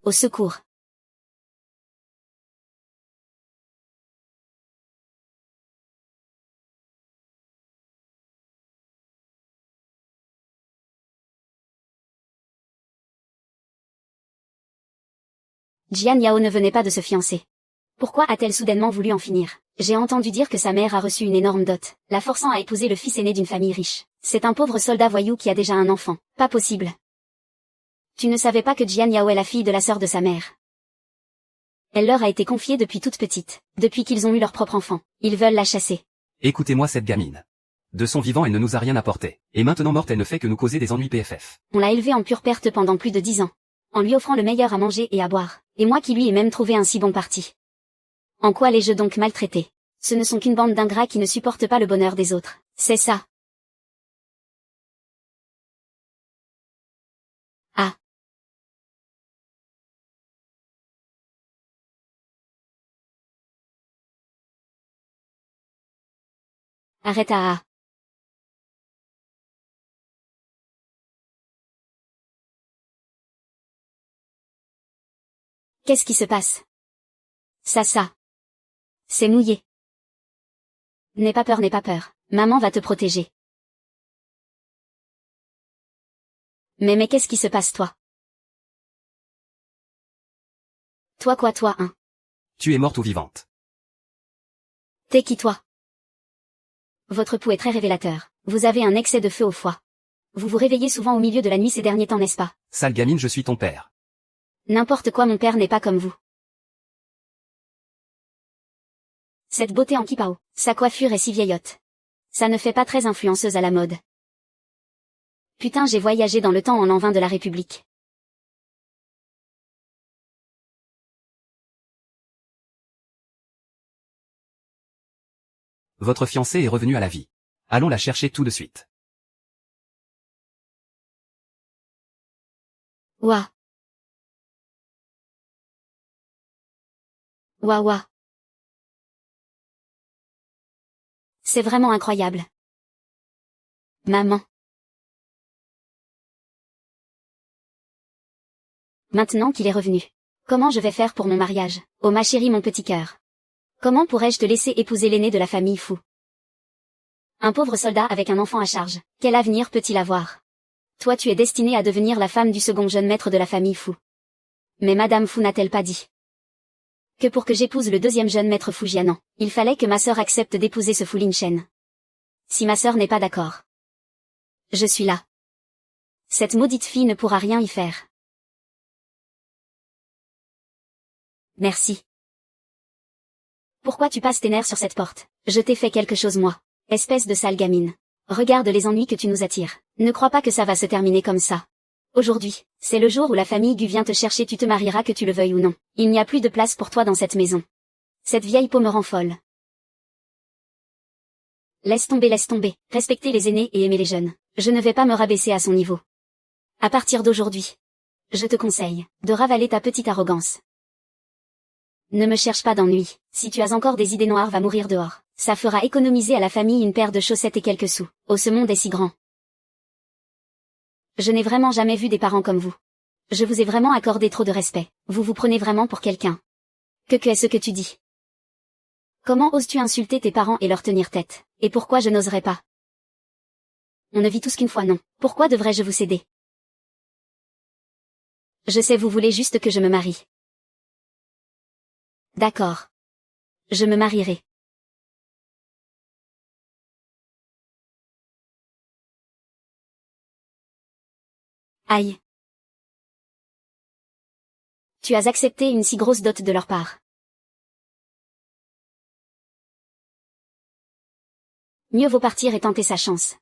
Au secours. Jian Yao ne venait pas de se fiancer. Pourquoi a-t-elle soudainement voulu en finir? J'ai entendu dire que sa mère a reçu une énorme dot, la forçant à épouser le fils aîné d'une famille riche. C'est un pauvre soldat voyou qui a déjà un enfant. Pas possible. Tu ne savais pas que Jian Yao est la fille de la sœur de sa mère. Elle leur a été confiée depuis toute petite, depuis qu'ils ont eu leur propre enfant. Ils veulent la chasser. Écoutez-moi cette gamine. De son vivant elle ne nous a rien apporté, et maintenant morte elle ne fait que nous causer des ennuis PFF. On l'a élevée en pure perte pendant plus de 10 ans. En lui offrant le meilleur à manger et à boire. Et moi qui lui ai même trouvé un si bon parti. En quoi l'ai-je donc maltraité? Ce ne sont qu'une bande d'ingrats qui ne supportent pas le bonheur des autres. C'est ça. Ah. Arrête ah. Qu'est-ce qui se passe? Ça. C'est mouillé. N'aie pas peur, n'aie pas peur. Maman va te protéger. Mais qu'est-ce qui se passe toi? Toi quoi toi hein? Tu es morte ou vivante? T'es qui toi? Votre pouls est très révélateur. Vous avez un excès de feu au foie. Vous vous réveillez souvent au milieu de la nuit ces derniers temps, n'est-ce pas? Sale gamine, je suis ton père. N'importe quoi, mon père n'est pas comme vous. Cette beauté en kipao, sa coiffure est si vieillotte. Ça ne fait pas très influenceuse à la mode. Putain, j'ai voyagé dans le temps en l'an 20 de la République. Votre fiancée est revenue à la vie. Allons la chercher tout de suite. Ouah. Ouah ouah. C'est vraiment incroyable. Maman. Maintenant qu'il est revenu. Comment je vais faire pour mon mariage? Oh ma chérie, mon petit cœur. Comment pourrais-je te laisser épouser l'aîné de la famille Fou? Un pauvre soldat avec un enfant à charge. Quel avenir peut-il avoir? Toi tu es destinée à devenir la femme du second jeune maître de la famille Fou. Mais Madame Fou n'a-t-elle pas dit que pour que j'épouse le deuxième jeune maître Fujianan, il fallait que ma sœur accepte d'épouser ce Fu Lin-Chen. Si ma sœur n'est pas d'accord, je suis là. Cette maudite fille ne pourra rien y faire. Merci. Pourquoi tu passes tes nerfs sur cette porte? Je t'ai fait quelque chose moi. Espèce de sale gamine. Regarde les ennuis que tu nous attires. Ne crois pas que ça va se terminer comme ça. Aujourd'hui, c'est le jour où la famille Gu vient te chercher, tu te marieras que tu le veuilles ou non. Il n'y a plus de place pour toi dans cette maison. Cette vieille peau me rend folle. Laisse tomber. Respectez les aînés et aimez les jeunes. Je ne vais pas me rabaisser à son niveau. À partir d'aujourd'hui, je te conseille de ravaler ta petite arrogance. Ne me cherche pas d'ennui. Si tu as encore des idées noires, va mourir dehors. Ça fera économiser à la famille une paire de chaussettes et quelques sous. Oh, ce monde est si grand. Je n'ai vraiment jamais vu des parents comme vous. Je vous ai vraiment accordé trop de respect. Vous vous prenez vraiment pour quelqu'un. Que est-ce que tu dis? Comment oses-tu insulter tes parents et leur tenir tête? Et pourquoi je n'oserais pas? On ne vit tous qu'une fois, non. Pourquoi devrais-je vous céder? Je sais, vous voulez juste que je me marie. D'accord. Je me marierai. Aïe. Tu as accepté une si grosse dot de leur part. Mieux vaut partir et tenter sa chance.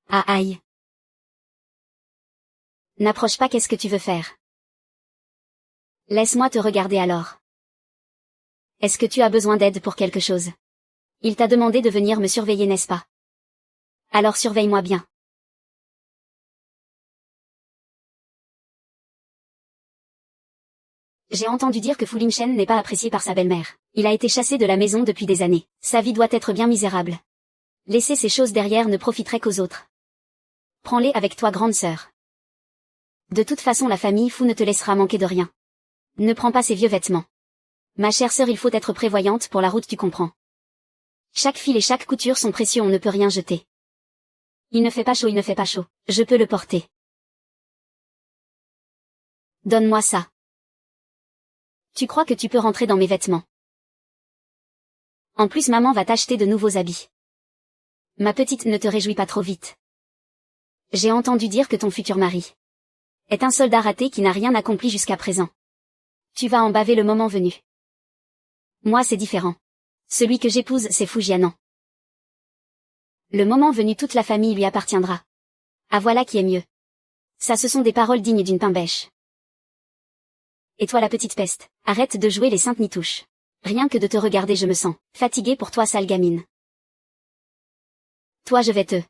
Ah aïe. N'approche pas, qu'est-ce que tu veux faire? Laisse-moi te regarder alors. Est-ce que tu as besoin d'aide pour quelque chose? Il t'a demandé de venir me surveiller, n'est-ce pas? Alors surveille-moi bien. J'ai entendu dire que Fu Lingchen n'est pas apprécié par sa belle-mère. Il a été chassé de la maison depuis des années. Sa vie doit être bien misérable. Laisser ces choses derrière ne profiterait qu'aux autres. Prends-les avec toi, grande sœur. De toute façon, la famille Fu ne te laissera manquer de rien. Ne prends pas ces vieux vêtements. Ma chère sœur, il faut être prévoyante pour la route, tu comprends. Chaque fil et chaque couture sont précieux, on ne peut rien jeter. Il ne fait pas chaud, il ne fait pas chaud. Je peux le porter. Donne-moi ça. Tu crois que tu peux rentrer dans mes vêtements? En plus, maman va t'acheter de nouveaux habits. Ma petite, ne te réjouis pas trop vite. J'ai entendu dire que ton futur mari est un soldat raté qui n'a rien accompli jusqu'à présent. Tu vas en baver le moment venu. Moi, c'est différent. Celui que j'épouse, c'est Fu Jianan. Le moment venu, toute la famille lui appartiendra. Ah, voilà qui est mieux. Ça, ce sont des paroles dignes d'une pain-bêche. Et toi, la petite peste, arrête de jouer les saintes nitouches. Rien que de te regarder, je me sens fatiguée pour toi, sale gamine. Toi, je vais te...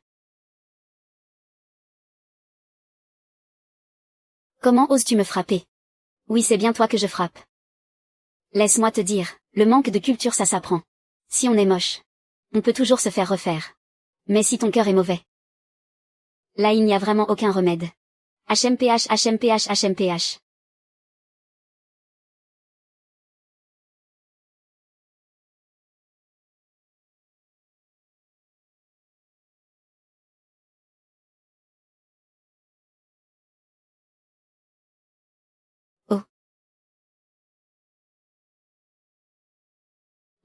Comment oses-tu me frapper? Oui, c'est bien toi que je frappe. Laisse-moi te dire, le manque de culture, ça s'apprend. Si on est moche, on peut toujours se faire refaire. Mais si ton cœur est mauvais, là il n'y a vraiment aucun remède. HMPH, HMPH, HMPH. Oh.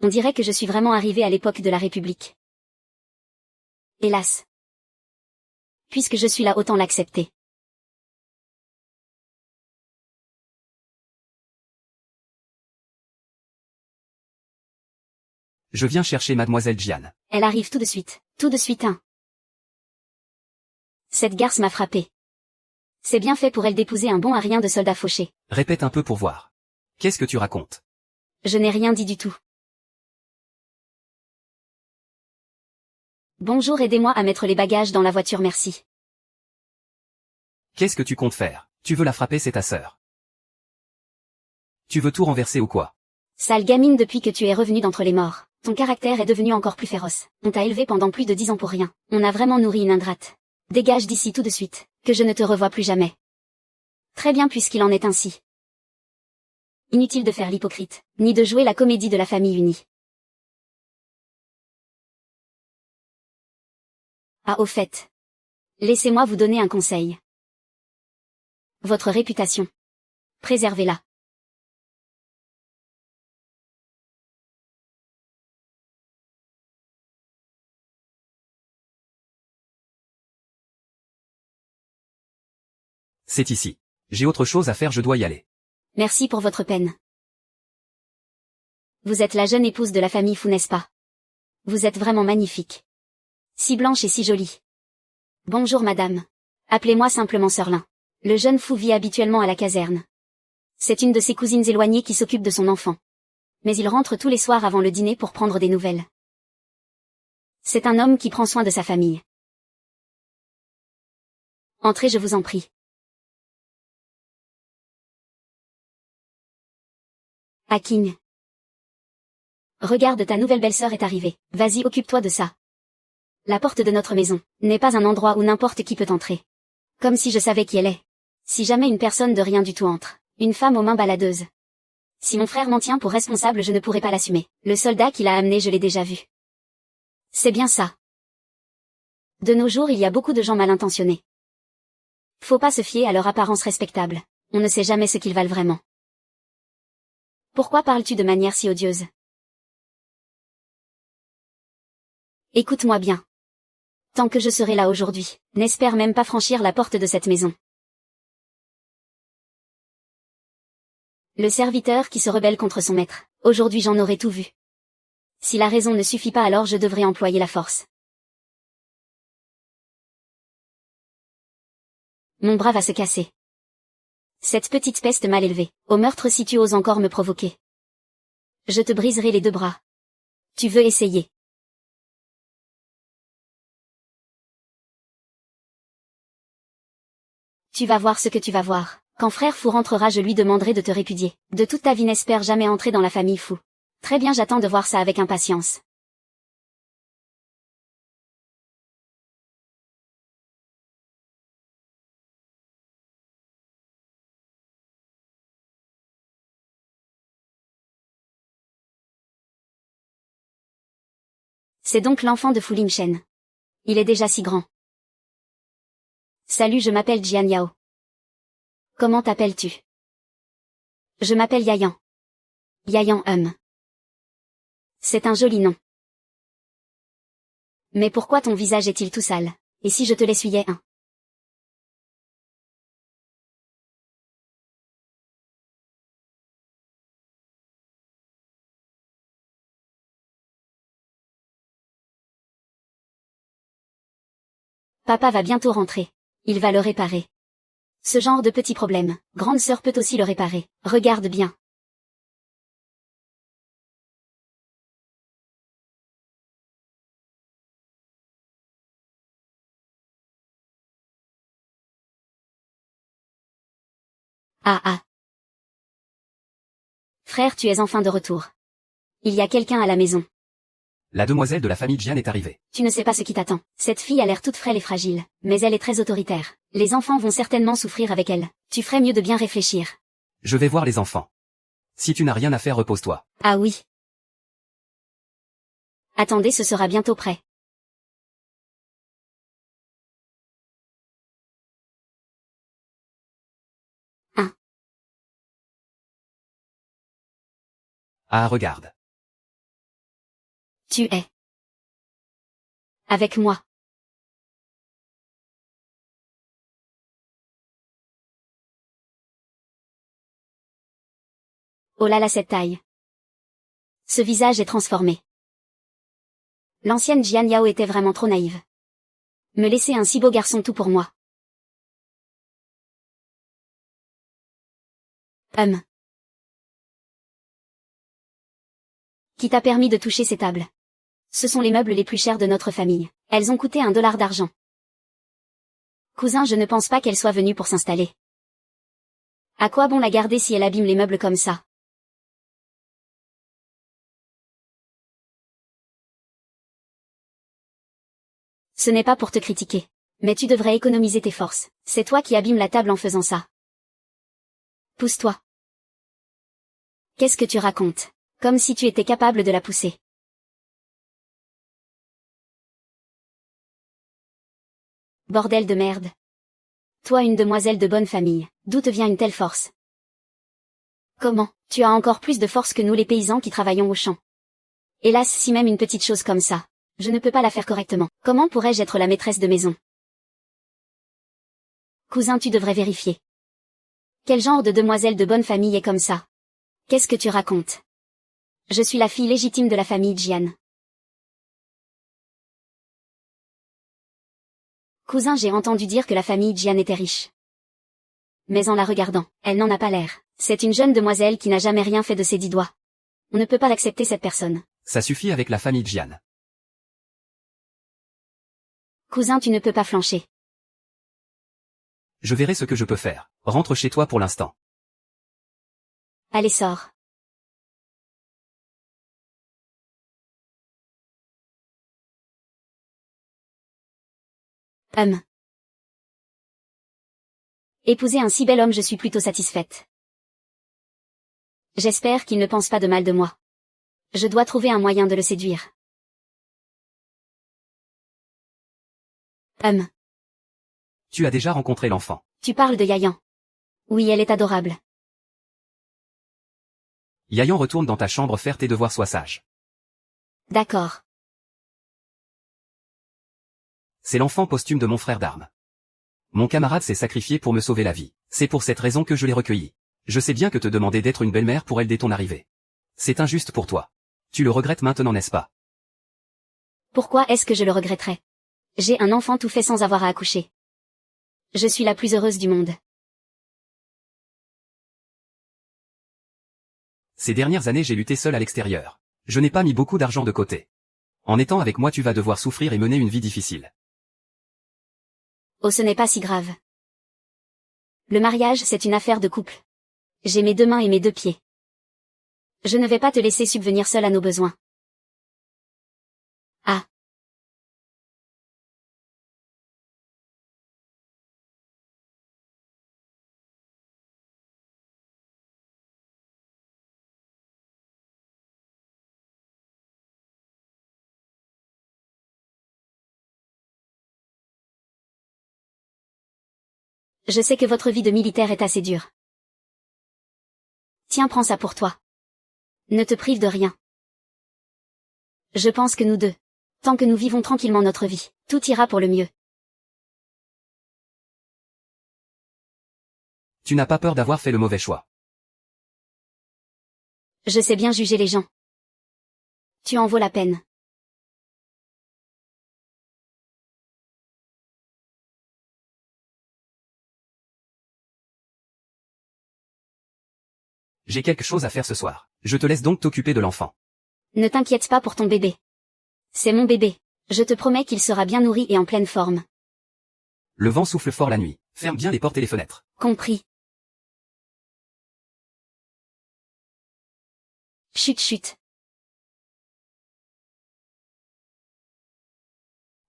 On dirait que je suis vraiment arrivée à l'époque de la République. Hélas. Puisque je suis là, autant l'accepter. Je viens chercher mademoiselle Jian. Elle arrive tout de suite, hein. Cette garce m'a frappé. C'est bien fait pour elle d'épouser un bon à rien de soldat fauché. Répète un peu pour voir. Qu'est-ce que tu racontes? Je n'ai rien dit du tout. Bonjour, aidez-moi à mettre les bagages dans la voiture, merci. Qu'est-ce que tu comptes faire? Tu veux la frapper, c'est ta sœur. Tu veux tout renverser ou quoi? Sale gamine, depuis que tu es revenue d'entre les morts, ton caractère est devenu encore plus féroce. On t'a élevé pendant plus de 10 ans pour rien. On a vraiment nourri une ingrate. Dégage d'ici tout de suite, que je ne te revoie plus jamais. Très bien, puisqu'il en est ainsi. Inutile de faire l'hypocrite, ni de jouer la comédie de la famille unie. Ah, au fait. Laissez-moi vous donner un conseil. Votre réputation. Préservez-la. C'est ici. J'ai autre chose à faire, je dois y aller. Merci pour votre peine. Vous êtes la jeune épouse de la famille Fu, n'est-ce pas? Vous êtes vraiment magnifique. Si blanche et si jolie. Bonjour madame. Appelez-moi simplement Sœur Lin. Le jeune Fu vit habituellement à la caserne. C'est une de ses cousines éloignées qui s'occupe de son enfant. Mais il rentre tous les soirs avant le dîner pour prendre des nouvelles. C'est un homme qui prend soin de sa famille. Entrez, je vous en prie. Aking. Regarde, ta nouvelle belle-sœur est arrivée. Vas-y, occupe-toi de ça. La porte de notre maison n'est pas un endroit où n'importe qui peut entrer. Comme si je savais qui elle est. Si jamais une personne de rien du tout entre, une femme aux mains baladeuses. Si mon frère m'en tient pour responsable, je ne pourrai pas l'assumer. Le soldat qui l'a amené, je l'ai déjà vu. C'est bien ça. De nos jours, il y a beaucoup de gens mal intentionnés. Faut pas se fier à leur apparence respectable. On ne sait jamais ce qu'ils valent vraiment. Pourquoi parles-tu de manière si odieuse? Écoute-moi bien. Tant que je serai là aujourd'hui, n'espère même pas franchir la porte de cette maison. Le serviteur qui se rebelle contre son maître. Aujourd'hui, j'en aurai tout vu. Si la raison ne suffit pas, alors je devrais employer la force. Mon bras va se casser. Cette petite peste mal élevée, au meurtre, si tu oses encore me provoquer. Je te briserai les deux bras. Tu veux essayer? Tu vas voir ce que tu vas voir. Quand frère Fou rentrera, je lui demanderai de te répudier. De toute ta vie n'espère jamais entrer dans la famille Fou. Très bien, j'attends de voir ça avec impatience. C'est donc l'enfant de Fu Lingchen. Il est déjà si grand. Salut, je m'appelle Jian Yao. Comment t'appelles-tu? Je m'appelle Yayan. Yayan. C'est un joli nom. Mais pourquoi ton visage est-il tout sale? Et si je te l'essuyais un? Papa va bientôt rentrer. Il va le réparer. Ce genre de petit problème, grande sœur peut aussi le réparer. Regarde bien. Ah ah. Frère, tu es enfin de retour. Il y a quelqu'un à la maison. La demoiselle de la famille Jian est arrivée. Tu ne sais pas ce qui t'attend. Cette fille a l'air toute frêle et fragile, mais elle est très autoritaire. Les enfants vont certainement souffrir avec elle. Tu ferais mieux de bien réfléchir. Je vais voir les enfants. Si tu n'as rien à faire, repose-toi. Ah oui. Attendez, ce sera bientôt prêt. Ah, regarde. Tu es avec moi. Oh là là, cette taille. Ce visage est transformé. L'ancienne Jian Yao était vraiment trop naïve. Me laisser un si beau garçon tout pour moi. Qui t'a permis de toucher ces tables? Ce sont les meubles les plus chers de notre famille. Elles ont coûté $1 d'argent. Cousin, je ne pense pas qu'elle soit venue pour s'installer. À quoi bon la garder si elle abîme les meubles comme ça? Ce n'est pas pour te critiquer. Mais tu devrais économiser tes forces. C'est toi qui abîmes la table en faisant ça. Pousse-toi. Qu'est-ce que tu racontes? Comme si tu étais capable de la pousser. Bordel de merde. Toi, une demoiselle de bonne famille, d'où te vient une telle force? Comment? Tu as encore plus de force que nous les paysans qui travaillons au champ. Hélas, si même une petite chose comme ça, je ne peux pas la faire correctement. Comment pourrais-je être la maîtresse de maison? Cousin, tu devrais vérifier. Quel genre de demoiselle de bonne famille est comme ça? Qu'est-ce que tu racontes? Je suis la fille légitime de la famille Jian. Cousin, j'ai entendu dire que la famille Jian était riche. Mais en la regardant, elle n'en a pas l'air. C'est une jeune demoiselle qui n'a jamais rien fait de ses 10 doigts. On ne peut pas l'accepter, cette personne. Ça suffit avec la famille Jian. Cousin, tu ne peux pas flancher. Je verrai ce que je peux faire. Rentre chez toi pour l'instant. Allez, sors. Épouser un si bel homme, je suis plutôt satisfaite. J'espère qu'il ne pense pas de mal de moi. Je dois trouver un moyen de le séduire. Tu as déjà rencontré l'enfant. Tu parles de Yayan. Oui, elle est adorable. Yayan, retourne dans ta chambre, faire tes devoirs, sois sage. D'accord. C'est l'enfant posthume de mon frère d'armes. Mon camarade s'est sacrifié pour me sauver la vie. C'est pour cette raison que je l'ai recueilli. Je sais bien que te demander d'être une belle-mère pour elle dès ton arrivée. C'est injuste pour toi. Tu le regrettes maintenant, n'est-ce pas? Pourquoi est-ce que je le regretterais? J'ai un enfant tout fait sans avoir à accoucher. Je suis la plus heureuse du monde. Ces dernières années, j'ai lutté seul à l'extérieur. Je n'ai pas mis beaucoup d'argent de côté. En étant avec moi, tu vas devoir souffrir et mener une vie difficile. Oh, ce n'est pas si grave. Le mariage, c'est une affaire de couple. J'ai mes 2 mains et mes 2 pieds. Je ne vais pas te laisser subvenir seul à nos besoins. Ah. Je sais que votre vie de militaire est assez dure. Tiens, prends ça pour toi. Ne te prive de rien. Je pense que nous deux, tant que nous vivons tranquillement notre vie, tout ira pour le mieux. Tu n'as pas peur d'avoir fait le mauvais choix. Je sais bien juger les gens. Tu en vaut la peine. J'ai quelque chose à faire ce soir. Je te laisse donc t'occuper de l'enfant. Ne t'inquiète pas pour ton bébé. C'est mon bébé. Je te promets qu'il sera bien nourri et en pleine forme. Le vent souffle fort la nuit. Ferme bien les portes et les fenêtres. Compris. Chut chut.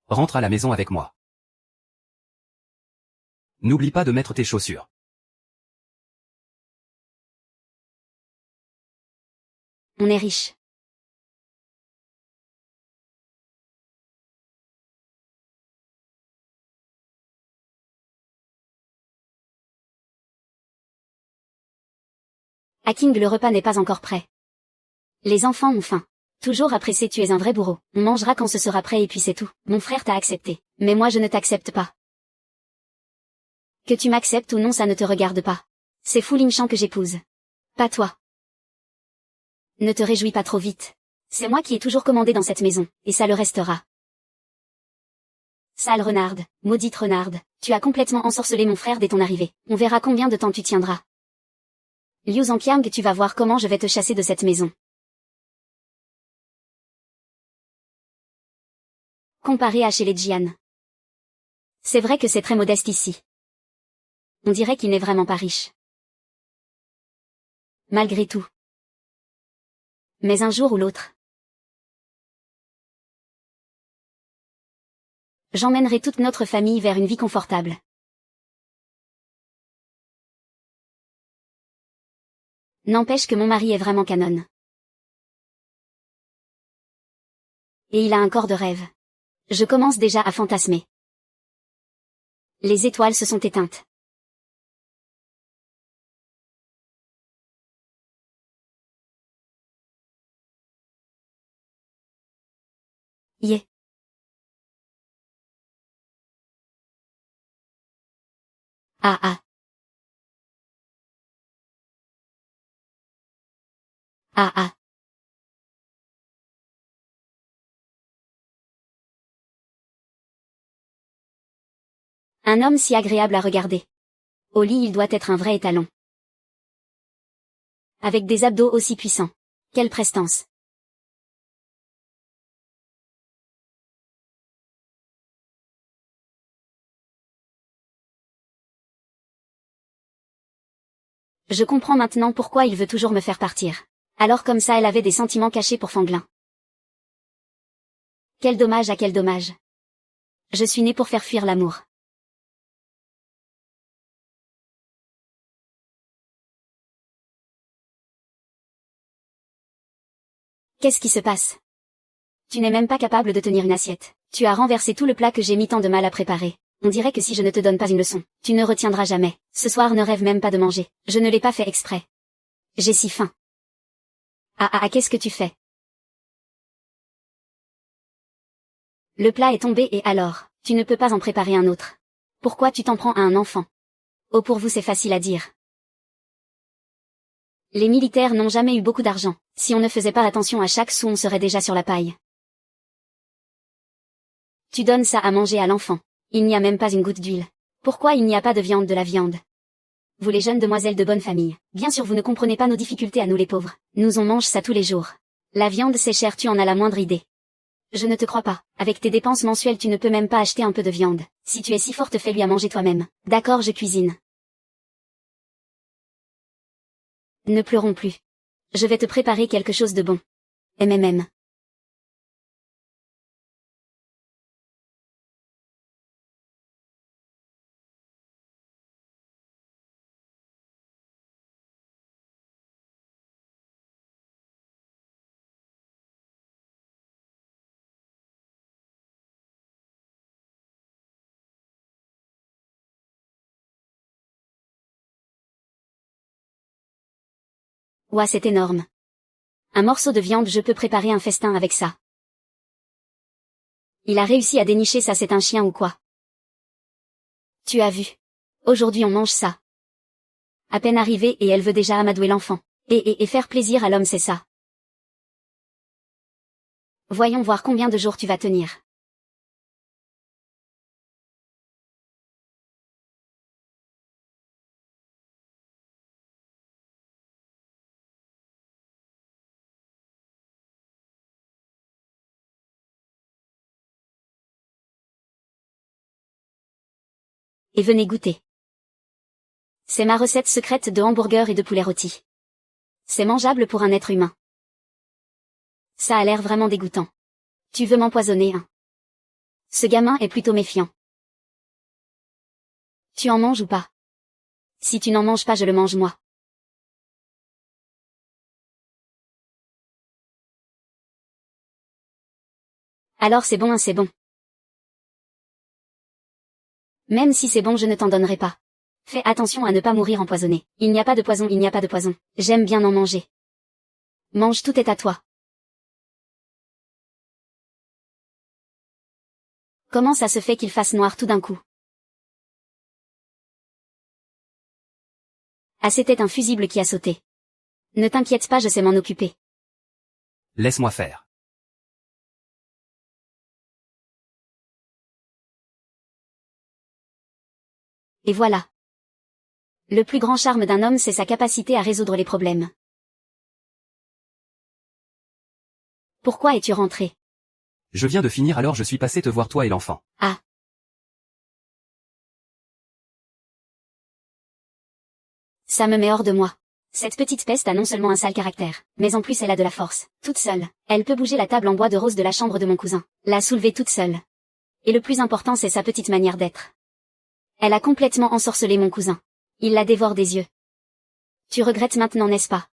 Rentre à la maison avec moi. N'oublie pas de mettre tes chaussures. On est riche. À King, le repas n'est pas encore prêt. Les enfants ont faim. Toujours apprécié, tu es un vrai bourreau. On mangera quand ce sera prêt et puis c'est tout. Mon frère t'a accepté. Mais moi je ne t'accepte pas. Que tu m'acceptes ou non, ça ne te regarde pas. C'est Fu Lingshang que j'épouse. Pas toi. Ne te réjouis pas trop vite. C'est moi qui ai toujours commandé dans cette maison, et ça le restera. Sale renarde, maudite renarde, tu as complètement ensorcelé mon frère dès ton arrivée. On verra combien de temps tu tiendras. Liu Zhangqiang, tu vas voir comment je vais te chasser de cette maison. Comparé à chez les Jian. C'est vrai que c'est très modeste ici. On dirait qu'il n'est vraiment pas riche. Malgré tout. Mais un jour ou l'autre. J'emmènerai toute notre famille vers une vie confortable. N'empêche que mon mari est vraiment canon. Et il a un corps de rêve. Je commence déjà à fantasmer. Les étoiles se sont éteintes. Yeah. Ah ah. Ah ah. Un homme si agréable à regarder. Au lit, il doit être un vrai étalon. Avec des abdos aussi puissants. Quelle prestance. Je comprends maintenant pourquoi il veut toujours me faire partir. Alors comme ça elle avait des sentiments cachés pour Fanglin. Quel dommage à quel dommage. Je suis née pour faire fuir l'amour. Qu'est-ce qui se passe? Tu n'es même pas capable de tenir une assiette. Tu as renversé tout le plat que j'ai mis tant de mal à préparer. On dirait que si je ne te donne pas une leçon, tu ne retiendras jamais. Ce soir ne rêve même pas de manger. Je ne l'ai pas fait exprès. J'ai si faim. Ah ah ah, qu'est-ce que tu fais? Le plat est tombé et alors, tu ne peux pas en préparer un autre. Pourquoi tu t'en prends à un enfant? Oh, pour vous c'est facile à dire. Les militaires n'ont jamais eu beaucoup d'argent. Si on ne faisait pas attention à chaque sou, on serait déjà sur la paille. Tu donnes ça à manger à l'enfant. Il n'y a même pas une goutte d'huile. Pourquoi il n'y a pas de viande? Vous les jeunes demoiselles de bonne famille, bien sûr vous ne comprenez pas nos difficultés à nous les pauvres. Nous on mange ça tous les jours. La viande c'est cher, tu en as la moindre idée. Je ne te crois pas. Avec tes dépenses mensuelles tu ne peux même pas acheter un peu de viande. Si tu es si forte, fais-lui à manger toi-même. D'accord, je cuisine. Ne pleurons plus. Je vais te préparer quelque chose de bon. MMM. Ouah, c'est énorme. Un morceau de viande, je peux préparer un festin avec ça. Il a réussi à dénicher ça, c'est un chien ou quoi? Tu as vu. Aujourd'hui on mange ça. À peine arrivée et elle veut déjà amadouer l'enfant. Et faire plaisir à l'homme, c'est ça. Voyons voir combien de jours tu vas tenir. Et venez goûter. C'est ma recette secrète de hamburger et de poulet rôti. C'est mangeable pour un être humain. Ça a l'air vraiment dégoûtant. Tu veux m'empoisonner, hein? Ce gamin est plutôt méfiant. Tu en manges ou pas? Si tu n'en manges pas, je le mange moi. Alors c'est bon, hein, c'est bon. Même si c'est bon, je ne t'en donnerai pas. Fais attention à ne pas mourir empoisonné. Il n'y a pas de poison, il n'y a pas de poison. J'aime bien en manger. Mange, tout est à toi. Comment ça se fait qu'il fasse noir tout d'un coup? Ah, c'était un fusible qui a sauté. Ne t'inquiète pas, je sais m'en occuper. Laisse-moi faire. Et voilà. Le plus grand charme d'un homme, c'est sa capacité à résoudre les problèmes. Pourquoi es-tu rentré? Je viens de finir, alors je suis passé te voir, toi et l'enfant. Ah. Ça me met hors de moi. Cette petite peste a non seulement un sale caractère, mais en plus elle a de la force. Toute seule, elle peut bouger la table en bois de rose de la chambre de mon cousin. La soulever toute seule. Et le plus important, c'est sa petite manière d'être. Elle a complètement ensorcelé mon cousin. Il la dévore des yeux. Tu regrettes maintenant, n'est-ce pas?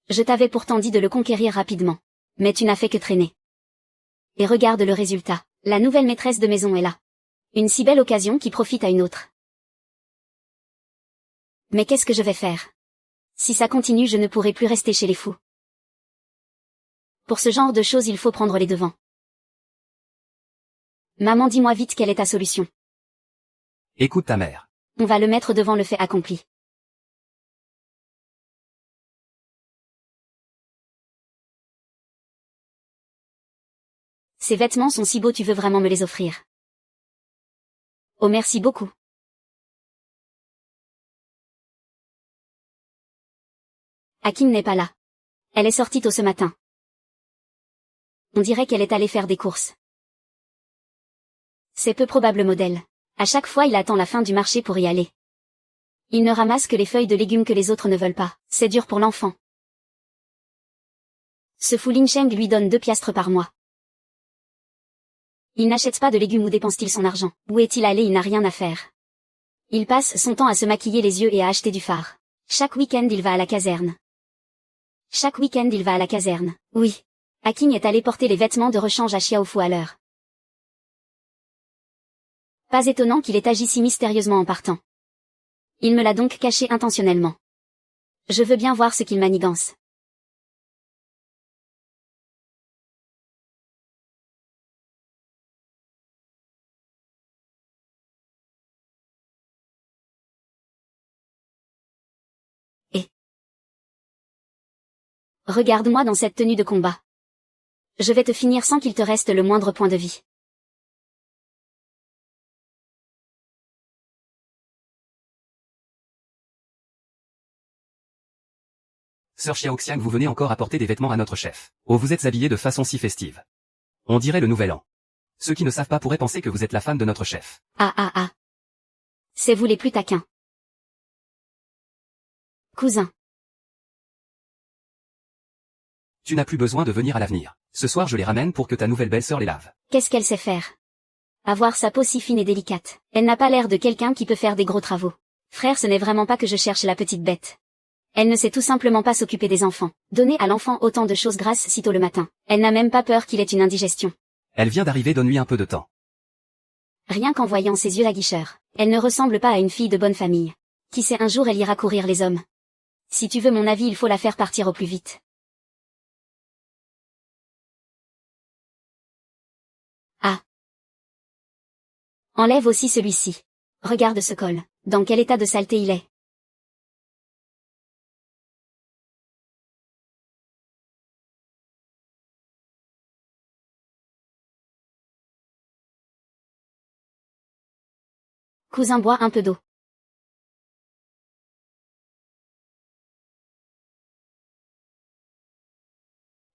Je t'avais pourtant dit de le conquérir rapidement. Mais tu n'as fait que traîner. Et regarde le résultat. La nouvelle maîtresse de maison est là. Une si belle occasion qui profite à une autre. Mais qu'est-ce que je vais faire? Si ça continue, je ne pourrai plus rester chez les fous. Pour ce genre de choses, il faut prendre les devants. Maman, dis-moi vite quelle est ta solution. Écoute ta mère. On va le mettre devant le fait accompli. Ces vêtements sont si beaux, tu veux vraiment me les offrir? Oh, merci beaucoup. Akin n'est pas là. Elle est sortie tôt ce matin. On dirait qu'elle est allée faire des courses. C'est peu probable, modèle. À chaque fois, il attend la fin du marché pour y aller. Il ne ramasse que les feuilles de légumes que les autres ne veulent pas. C'est dur pour l'enfant. Ce Fu Lingsheng lui donne 2 piastres par mois. Il n'achète pas de légumes. Où dépense-t-il son argent? Où est-il allé? Il n'a rien à faire. Il passe son temps à se maquiller les yeux et à acheter du fard. Chaque week-end, il va à la caserne. Chaque week-end, il va à la caserne. Oui. Akin est allé porter les vêtements de rechange à Xiaofu à l'heure. Pas étonnant qu'il ait agi si mystérieusement en partant. Il me l'a donc caché intentionnellement. Je veux bien voir ce qu'il manigance. Regarde-moi dans cette tenue de combat. Je vais te finir sans qu'il te reste le moindre point de vie. Sœur Xiaoxiang, vous venez encore apporter des vêtements à notre chef. Oh, vous êtes habillée de façon si festive. On dirait le nouvel an. Ceux qui ne savent pas pourraient penser que vous êtes la femme de notre chef. Ah ah ah. C'est vous les plus taquins. Cousin. Tu n'as plus besoin de venir à l'avenir. Ce soir je les ramène pour que ta nouvelle belle-sœur les lave. Qu'est-ce qu'elle sait faire? Avoir sa peau si fine et délicate. Elle n'a pas l'air de quelqu'un qui peut faire des gros travaux. Frère, ce n'est vraiment pas que je cherche la petite bête. Elle ne sait tout simplement pas s'occuper des enfants. Donner à l'enfant autant de choses grasses sitôt le matin. Elle n'a même pas peur qu'il ait une indigestion. Elle vient d'arriver, donne-lui un peu de temps. Rien qu'en voyant ses yeux aguicheurs, elle ne ressemble pas à une fille de bonne famille. Qui sait, un jour elle ira courir les hommes. Si tu veux mon avis, il faut la faire partir au plus vite. Ah. Enlève aussi celui-ci. Regarde ce col. Dans quel état de saleté il est. Cousin, bois un peu d'eau.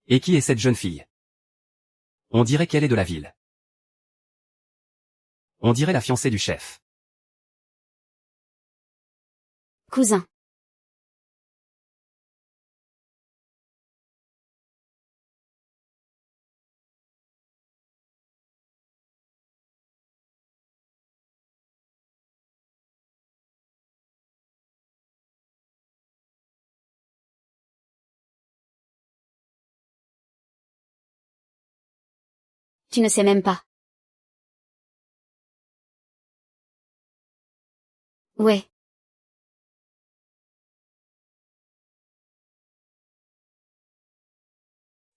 Et qui est cette jeune fille? On dirait qu'elle est de la ville. On dirait la fiancée du chef. Cousin. Tu ne sais même pas. Ouais.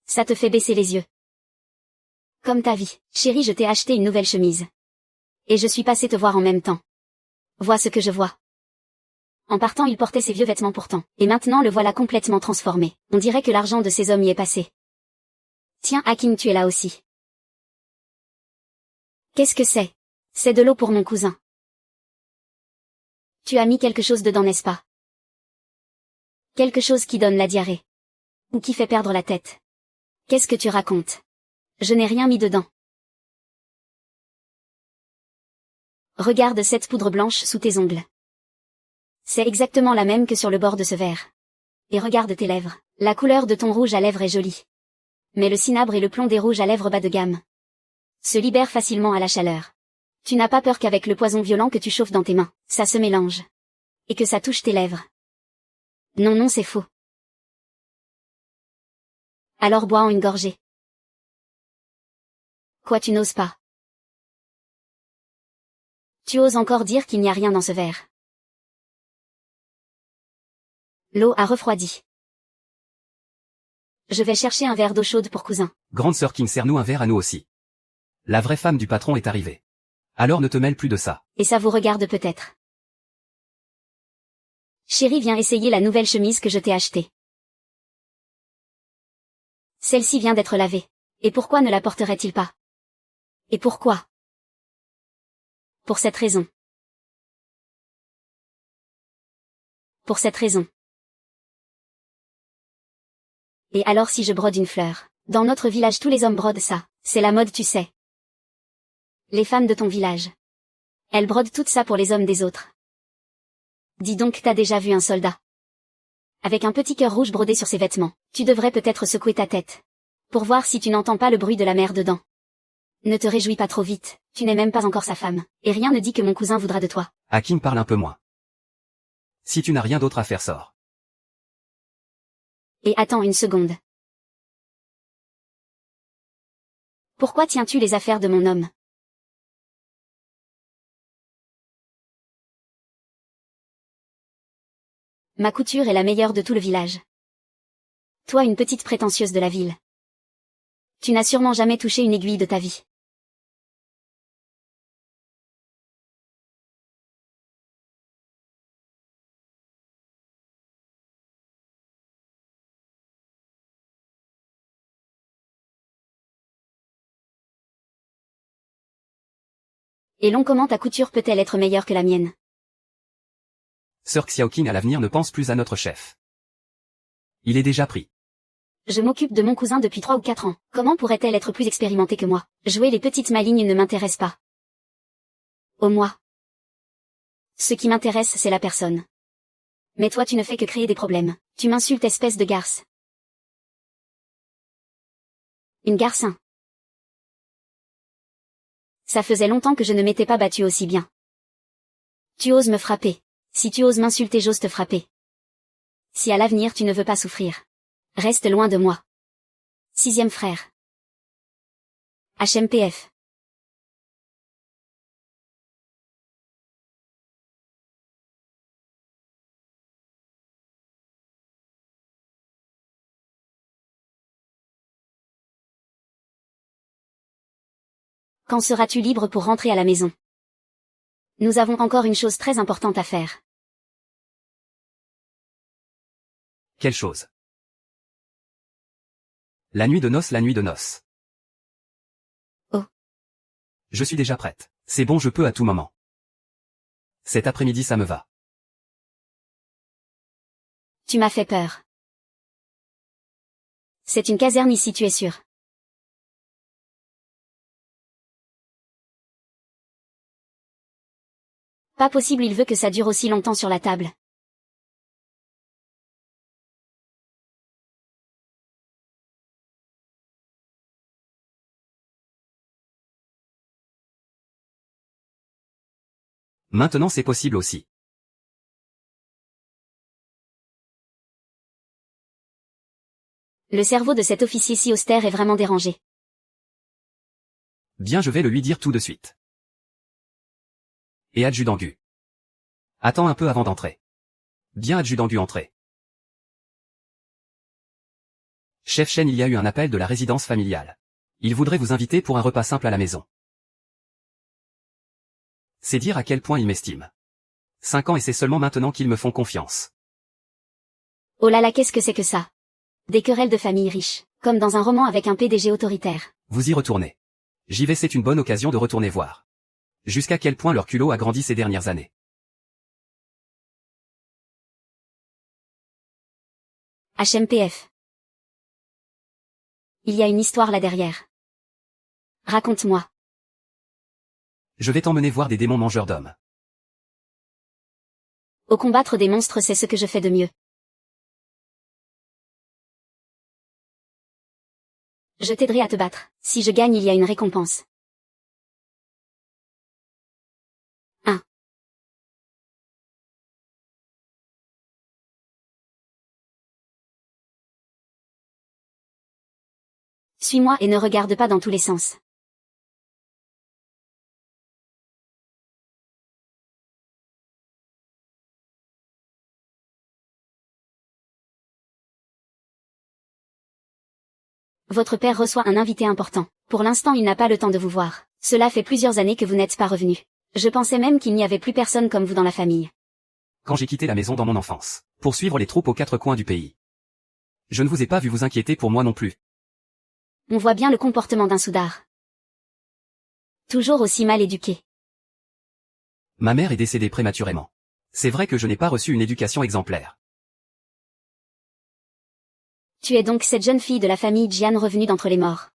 Ça te fait baisser les yeux. Comme ta vie. Chérie, je t'ai acheté une nouvelle chemise. Et je suis passée te voir en même temps. Vois ce que je vois. En partant, il portait ses vieux vêtements pourtant. Et maintenant le voilà complètement transformé. On dirait que l'argent de ces hommes y est passé. Tiens, Hakim, tu es là aussi. Qu'est-ce que c'est? C'est de l'eau pour mon cousin. Tu as mis quelque chose dedans, n'est-ce pas? Quelque chose qui donne la diarrhée. Ou qui fait perdre la tête. Qu'est-ce que tu racontes? Je n'ai rien mis dedans. Regarde cette poudre blanche sous tes ongles. C'est exactement la même que sur le bord de ce verre. Et regarde tes lèvres. La couleur de ton rouge à lèvres est jolie. Mais le cinabre et le plomb des rouges à lèvres bas de gamme se libèrent facilement à la chaleur. Tu n'as pas peur qu'avec le poison violent que tu chauffes dans tes mains, ça se mélange. Et que ça touche tes lèvres. Non, non, c'est faux. Alors bois en une gorgée. Quoi, tu n'oses pas? Tu oses encore dire qu'il n'y a rien dans ce verre. L'eau a refroidi. Je vais chercher un verre d'eau chaude pour cousin. Grande sœur King, sers-nous un verre à nous aussi. La vraie femme du patron est arrivée. Alors ne te mêle plus de ça. Et ça vous regarde peut-être. Chérie, viens essayer la nouvelle chemise que je t'ai achetée. Celle-ci vient d'être lavée. Et pourquoi ne la porterait-il pas? Et pourquoi? Pour cette raison. Pour cette raison. Et alors si je brode une fleur? Dans notre village tous les hommes brodent ça. C'est la mode, tu sais. Les femmes de ton village. Elles brodent tout ça pour les hommes des autres. Dis donc, t'as déjà vu un soldat? Avec un petit cœur rouge brodé sur ses vêtements. Tu devrais peut-être secouer ta tête. Pour voir si tu n'entends pas le bruit de la mer dedans. Ne te réjouis pas trop vite, tu n'es même pas encore sa femme. Et rien ne dit que mon cousin voudra de toi. Hakim, parle un peu moins. Si tu n'as rien d'autre à faire, sors. Et attends une seconde. Pourquoi tiens-tu les affaires de mon homme? Ma couture est la meilleure de tout le village. Toi, une petite prétentieuse de la ville. Tu n'as sûrement jamais touché une aiguille de ta vie. Et l'on comment ta couture peut-elle être meilleure que la mienne? Sœur Xiaoqing, à l'avenir ne pense plus à notre chef. Il est déjà pris. Je m'occupe de mon cousin depuis 3 ou 4 ans. Comment pourrait-elle être plus expérimentée que moi? Jouer les petites malignes ne m'intéresse pas. Au moi. Ce qui m'intéresse, c'est la personne. Mais toi tu ne fais que créer des problèmes. Tu m'insultes, espèce de garce. Une garcin. Ça faisait longtemps que je ne m'étais pas battue aussi bien. Tu oses me frapper. Si tu oses m'insulter, j'ose te frapper. Si à l'avenir tu ne veux pas souffrir, reste loin de moi. 6e frère. HMPF. Quand seras-tu libre pour rentrer à la maison? Nous avons encore une chose très importante à faire. Quelle chose? La nuit de noces, la nuit de noces. Oh. Je suis déjà prête. C'est bon, je peux à tout moment. Cet après-midi ça me va. Tu m'as fait peur. C'est une caserne ici, tu es sûr? Pas possible, il veut que ça dure aussi longtemps sur la table. Maintenant c'est possible aussi. Le cerveau de cet officier si austère est vraiment dérangé. Bien, je vais le lui dire tout de suite. Et adjudant Gu. Attends un peu avant d'entrer. Bien, adjudant Gu, entrez. Chef Shen, il y a eu un appel de la résidence familiale. Il voudrait vous inviter pour un repas simple à la maison. C'est dire à quel point ils m'estiment. 5 ans et c'est seulement maintenant qu'ils me font confiance. Oh là là, qu'est-ce que c'est que ça? Des querelles de famille riches, comme dans un roman avec un PDG autoritaire. Vous y retournez. J'y vais, c'est une bonne occasion de retourner voir. Jusqu'à quel point leur culot a grandi ces dernières années. HMPF. Il y a une histoire là derrière. Raconte-moi. Je vais t'emmener voir des démons mangeurs d'hommes. Au combattre des monstres, c'est ce que je fais de mieux. Je t'aiderai à te battre. Si je gagne, il y a une récompense. 1. Suis-moi et ne regarde pas dans tous les sens. Votre père reçoit un invité important. Pour l'instant, il n'a pas le temps de vous voir. Cela fait plusieurs années que vous n'êtes pas revenu. Je pensais même qu'il n'y avait plus personne comme vous dans la famille. Quand j'ai quitté la maison dans mon enfance, pour suivre les troupes aux 4 coins du pays. Je ne vous ai pas vu vous inquiéter pour moi non plus. On voit bien le comportement d'un soudard. Toujours aussi mal éduqué. Ma mère est décédée prématurément. C'est vrai que je n'ai pas reçu une éducation exemplaire. Tu es donc cette jeune fille de la famille Jian revenue d'entre les morts.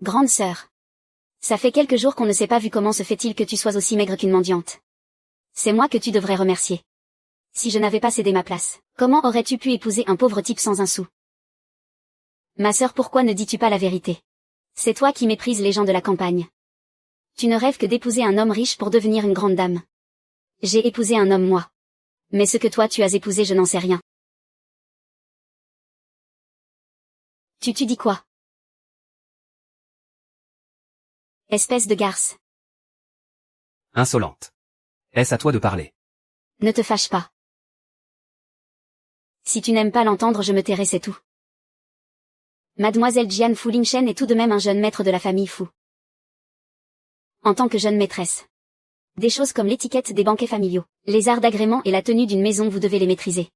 Grande sœur. Ça fait quelques jours qu'on ne s'est pas vu, comment se fait-il que tu sois aussi maigre qu'une mendiante? C'est moi que tu devrais remercier. Si je n'avais pas cédé ma place, comment aurais-tu pu épouser un pauvre type sans un sou? Ma sœur, pourquoi ne dis-tu pas la vérité? C'est toi qui méprises les gens de la campagne. Tu ne rêves que d'épouser un homme riche pour devenir une grande dame. J'ai épousé un homme, moi. Mais ce que toi tu as épousé, je n'en sais rien. Tu dis quoi? Espèce de garce. Insolente. Est-ce à toi de parler? Ne te fâche pas. Si tu n'aimes pas l'entendre, je me tairai, c'est tout. Mademoiselle Jian Fu Lingchen est tout de même un jeune maître de la famille Fu. En tant que jeune maîtresse. Des choses comme l'étiquette des banquets familiaux, les arts d'agrément et la tenue d'une maison, vous devez les maîtriser.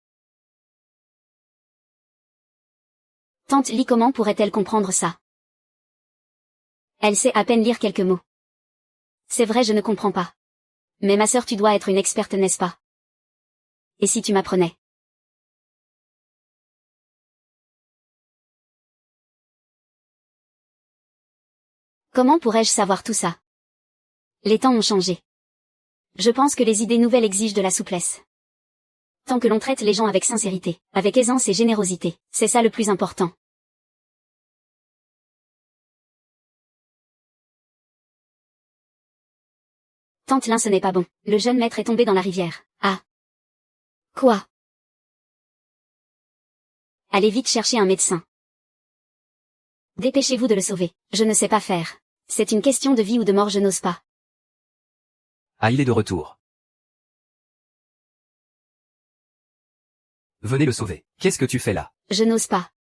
Tante Li, comment pourrait-elle comprendre ça? Elle sait à peine lire quelques mots. C'est vrai, je ne comprends pas. Mais ma sœur, tu dois être une experte, n'est-ce pas? Et si tu m'apprenais? Comment pourrais-je savoir tout ça? Les temps ont changé. Je pense que les idées nouvelles exigent de la souplesse. Tant que l'on traite les gens avec sincérité, avec aisance et générosité, c'est ça le plus important. Tante Lin, ce n'est pas bon. Le jeune maître est tombé dans la rivière. Ah. Quoi? Allez vite chercher un médecin. Dépêchez-vous de le sauver. Je ne sais pas faire. C'est une question de vie ou de mort, je n'ose pas. Ah, il est de retour. Venez le sauver. Qu'est-ce que tu fais là? Je n'ose pas.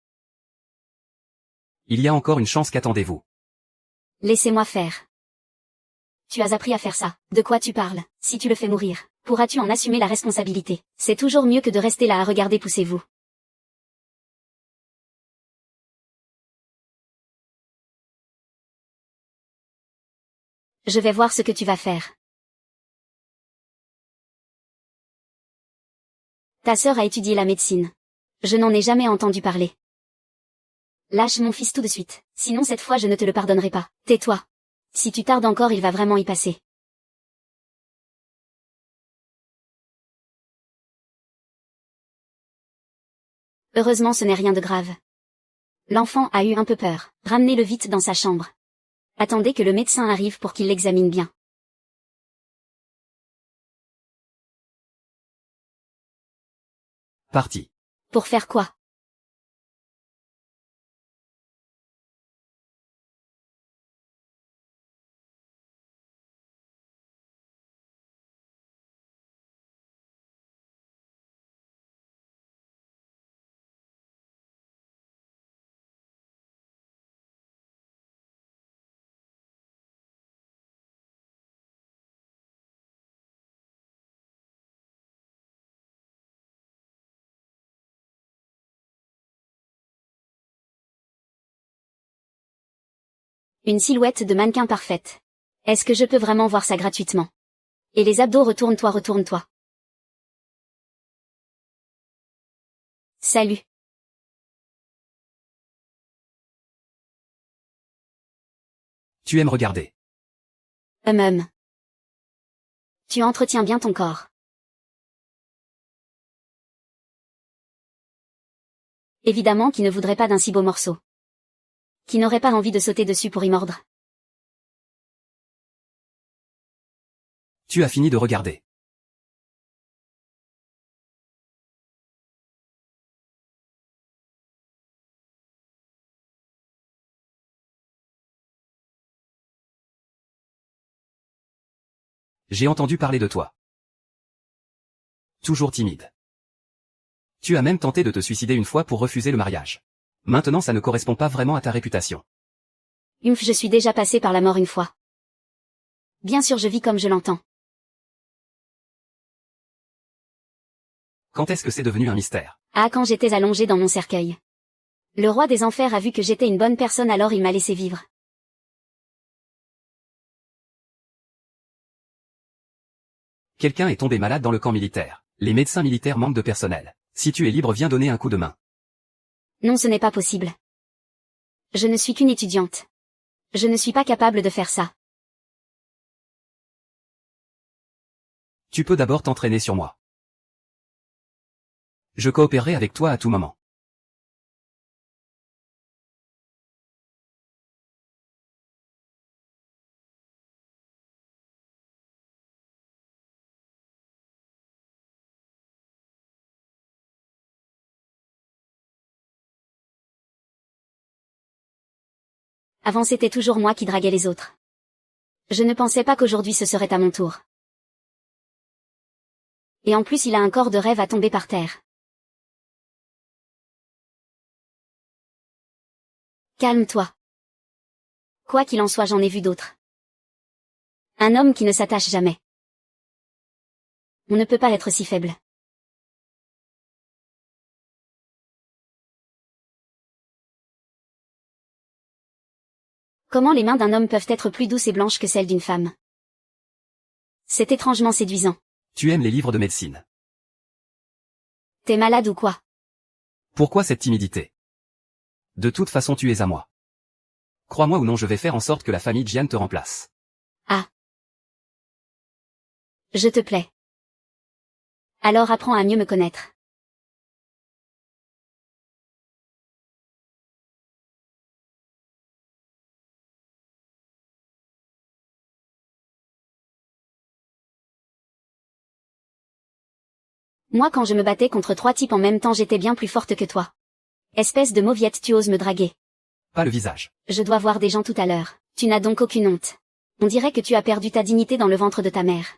Il y a encore une chance, qu'attendez-vous? Laissez-moi faire. Tu as appris à faire ça. De quoi tu parles? Si tu le fais mourir, pourras-tu en assumer la responsabilité? C'est toujours mieux que de rester là à regarder, poussez-vous. Je vais voir ce que tu vas faire. Ta sœur a étudié la médecine. Je n'en ai jamais entendu parler. Lâche mon fils tout de suite, sinon cette fois je ne te le pardonnerai pas. Tais-toi. Si tu tardes encore, il va vraiment y passer. Heureusement, ce n'est rien de grave. L'enfant a eu un peu peur. Ramenez-le vite dans sa chambre. Attendez que le médecin arrive pour qu'il l'examine bien. Parti. Pour faire quoi? Une silhouette de mannequin parfaite. Est-ce que je peux vraiment voir ça gratuitement? Et les abdos, retourne-toi, retourne-toi. Salut. Tu aimes regarder. Hum. Tu entretiens bien ton corps. Évidemment qui ne voudrait pas d'un si beau morceau. Qui n'aurait pas envie de sauter dessus pour y mordre. Tu as fini de regarder. J'ai entendu parler de toi. Toujours timide. Tu as même tenté de te suicider une fois pour refuser le mariage. Maintenant, ça ne correspond pas vraiment à ta réputation. Je suis déjà passé par la mort une fois. Bien sûr, je vis comme je l'entends. Quand est-ce que c'est devenu un mystère? Ah, quand j'étais allongé dans mon cercueil. Le roi des enfers a vu que j'étais une bonne personne, alors il m'a laissé vivre. Quelqu'un est tombé malade dans le camp militaire. Les médecins militaires manquent de personnel. Si tu es libre, viens donner un coup de main. Non, ce n'est pas possible. Je ne suis qu'une étudiante. Je ne suis pas capable de faire ça. Tu peux d'abord t'entraîner sur moi. Je coopérerai avec toi à tout moment. Avant, c'était toujours moi qui draguais les autres. Je ne pensais pas qu'aujourd'hui ce serait à mon tour. Et en plus, il a un corps de rêve à tomber par terre. Calme-toi. Quoi qu'il en soit, j'en ai vu d'autres. Un homme qui ne s'attache jamais. On ne peut pas être si faible. Comment les mains d'un homme peuvent être plus douces et blanches que celles d'une femme? C'est étrangement séduisant. Tu aimes les livres de médecine. T'es malade ou quoi? Pourquoi cette timidité? De toute façon, tu es à moi. Crois-moi ou non, je vais faire en sorte que la famille Jian te remplace. Ah. Je te plais. Alors apprends à mieux me connaître. Moi quand je me battais contre 3 types en même temps j'étais bien plus forte que toi. Espèce de mauviette, tu oses me draguer. Pas le visage. Je dois voir des gens tout à l'heure. Tu n'as donc aucune honte. On dirait que tu as perdu ta dignité dans le ventre de ta mère.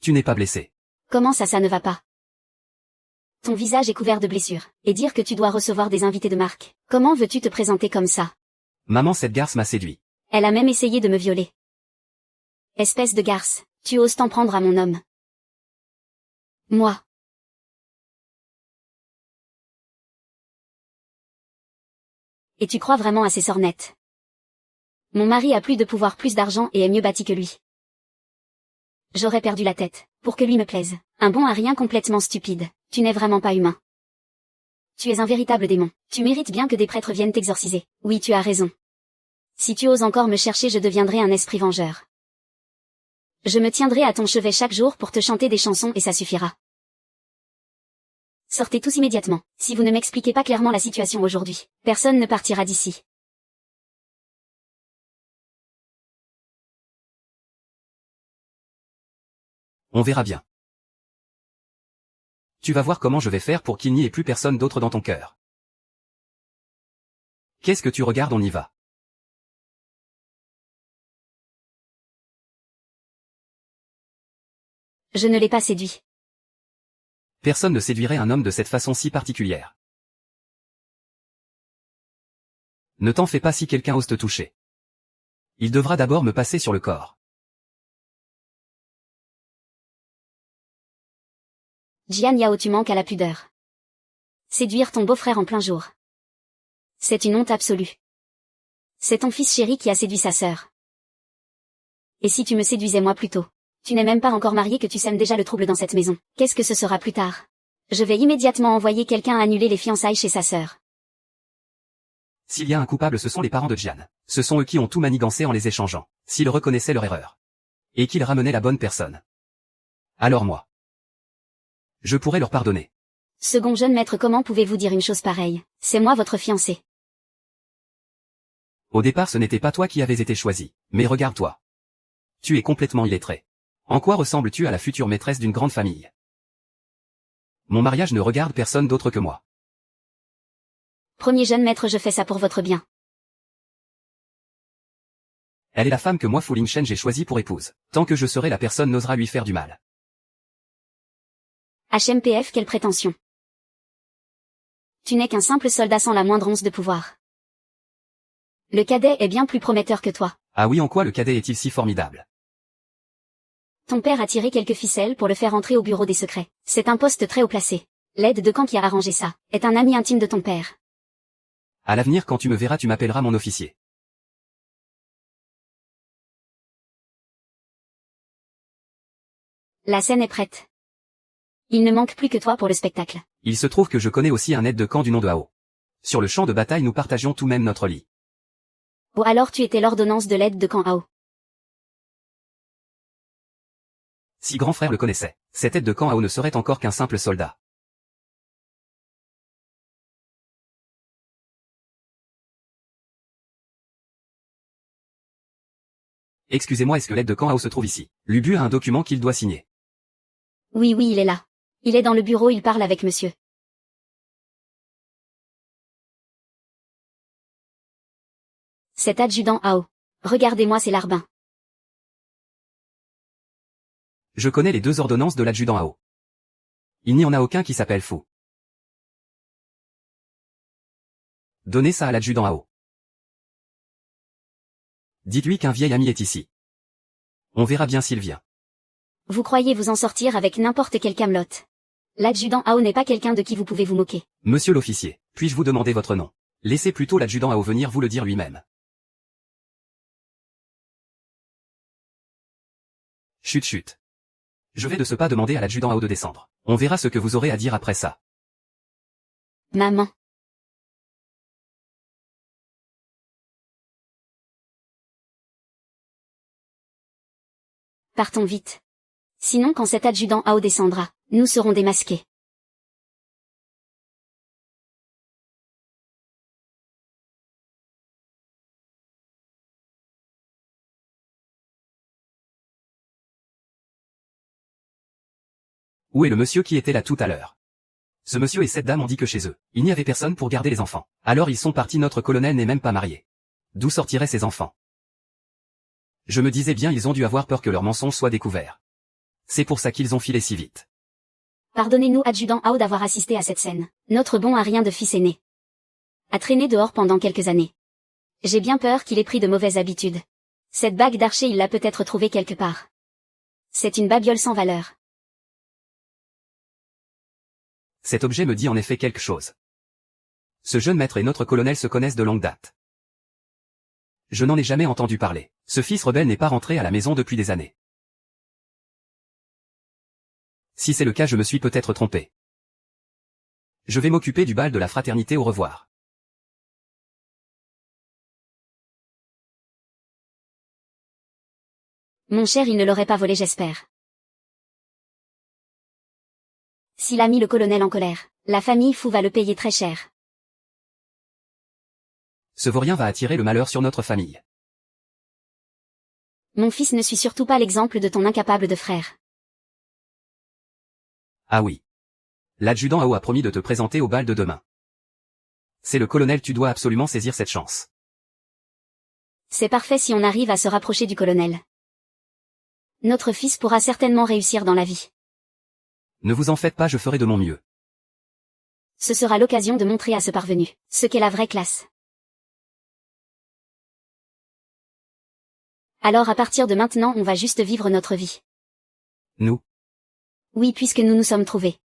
Tu n'es pas blessé. Comment ça ne va pas? Ton visage est couvert de blessures. Et dire que tu dois recevoir des invités de marque. Comment veux-tu te présenter comme ça? Maman, cette garce m'a séduit. Elle a même essayé de me violer. Espèce de garce, tu oses t'en prendre à mon homme. Moi. Et tu crois vraiment à ces sornettes? Mon mari a plus de pouvoir, plus d'argent et est mieux bâti que lui. J'aurais perdu la tête, pour que lui me plaise. Un bon à rien complètement stupide. Tu n'es vraiment pas humain. Tu es un véritable démon. Tu mérites bien que des prêtres viennent t'exorciser. Oui, tu as raison. Si tu oses encore me chercher, je deviendrai un esprit vengeur. Je me tiendrai à ton chevet chaque jour pour te chanter des chansons et ça suffira. Sortez tous immédiatement. Si vous ne m'expliquez pas clairement la situation aujourd'hui, personne ne partira d'ici. On verra bien. Tu vas voir comment je vais faire pour qu'il n'y ait plus personne d'autre dans ton cœur. Qu'est-ce que tu regardes, on y va. Je ne l'ai pas séduit. Personne ne séduirait un homme de cette façon si particulière. Ne t'en fais pas si quelqu'un ose te toucher. Il devra d'abord me passer sur le corps. Jian Yao, tu manques à la pudeur. Séduire ton beau-frère en plein jour. C'est une honte absolue. C'est ton fils chéri qui a séduit sa sœur. Et si tu me séduisais moi plus tôt? Tu n'es même pas encore marié que tu sèmes déjà le trouble dans cette maison. Qu'est-ce que ce sera plus tard? Je vais immédiatement envoyer quelqu'un annuler les fiançailles chez sa sœur. S'il y a un coupable, ce sont les parents de Jian. Ce sont eux qui ont tout manigancé en les échangeant. S'ils reconnaissaient leur erreur. Et qu'ils ramenaient la bonne personne. Alors moi. Je pourrais leur pardonner. Second jeune maître, comment pouvez-vous dire une chose pareille? C'est moi votre fiancé. Au départ, ce n'était pas toi qui avais été choisi. Mais regarde-toi. Tu es complètement illettré. En quoi ressembles-tu à la future maîtresse d'une grande famille? Mon mariage ne regarde personne d'autre que moi. Premier jeune maître, je fais ça pour votre bien. Elle est la femme que moi, Fu Lingchen, j'ai choisie pour épouse. Tant que je serai là, personne n'osera lui faire du mal. HMPF, quelle prétention. Tu n'es qu'un simple soldat sans la moindre once de pouvoir. Le cadet est bien plus prometteur que toi. Ah oui, en quoi le cadet est-il si formidable? Ton père a tiré quelques ficelles pour le faire entrer au bureau des secrets. C'est un poste très haut placé. L'aide de camp qui a arrangé ça est un ami intime de ton père. À l'avenir, quand tu me verras, tu m'appelleras mon officier. La scène est prête. Il ne manque plus que toi pour le spectacle. Il se trouve que je connais aussi un aide de camp du nom de Hao. Sur le champ de bataille, nous partagions tout même notre lit. Oh, alors tu étais l'ordonnance de l'aide de camp Hao. Si grand frère le connaissait, cet aide de camp Hao ne serait encore qu'un simple soldat. Excusez-moi, est-ce que l'aide de camp Hao se trouve ici? Lubu a un document qu'il doit signer. Oui, il est là. Il est dans le bureau, il parle avec monsieur. Cet adjudant Hao. Regardez-moi ces larbins. Je connais les 2 ordonnances de l'adjudant Hao. Il n'y en a aucun qui s'appelle Fu. Donnez ça à l'adjudant Hao. Dites-lui qu'un vieil ami est ici. On verra bien s'il vient. Vous croyez vous en sortir avec n'importe quel camelote? L'adjudant Hao n'est pas quelqu'un de qui vous pouvez vous moquer. Monsieur l'officier, puis-je vous demander votre nom? Laissez plutôt l'adjudant Hao venir vous le dire lui-même. Chut chut. Je vais de ce pas demander à l'adjudant Hao de descendre. On verra ce que vous aurez à dire après ça. Maman. Partons vite. Sinon quand cet adjudant Hao descendra, nous serons démasqués. Où est le monsieur qui était là tout à l'heure? Ce monsieur et cette dame ont dit que chez eux, il n'y avait personne pour garder les enfants. Alors ils sont partis, notre colonel n'est même pas marié. D'où sortiraient ces enfants? Je me disais bien, ils ont dû avoir peur que leur mensonge soit découvert. C'est pour ça qu'ils ont filé si vite. Pardonnez-nous, adjudant Hao, d'avoir assisté à cette scène. Notre bon a rien de fils aîné a traîné dehors pendant quelques années. J'ai bien peur qu'il ait pris de mauvaises habitudes. Cette bague d'archer, il l'a peut-être trouvée quelque part. C'est une babiole sans valeur. Cet objet me dit en effet quelque chose. Ce jeune maître et notre colonel se connaissent de longue date. Je n'en ai jamais entendu parler. Ce fils rebelle n'est pas rentré à la maison depuis des années. Si c'est le cas, je me suis peut-être trompé. Je vais m'occuper du bal de la fraternité, au revoir. Mon cher, il ne l'aurait pas volé, j'espère. S'il a mis le colonel en colère, la famille Fu va le payer très cher. Ce vaurien va attirer le malheur sur notre famille. Mon fils ne suit surtout pas l'exemple de ton incapable de frère. Ah oui. L'adjudant Hao a promis de te présenter au bal de demain. C'est le colonel, tu dois absolument saisir cette chance. C'est parfait si on arrive à se rapprocher du colonel. Notre fils pourra certainement réussir dans la vie. Ne vous en faites pas, je ferai de mon mieux. Ce sera l'occasion de montrer à ce parvenu ce qu'est la vraie classe. Alors à partir de maintenant, on va juste vivre notre vie. Nous? Oui, puisque nous nous sommes trouvés.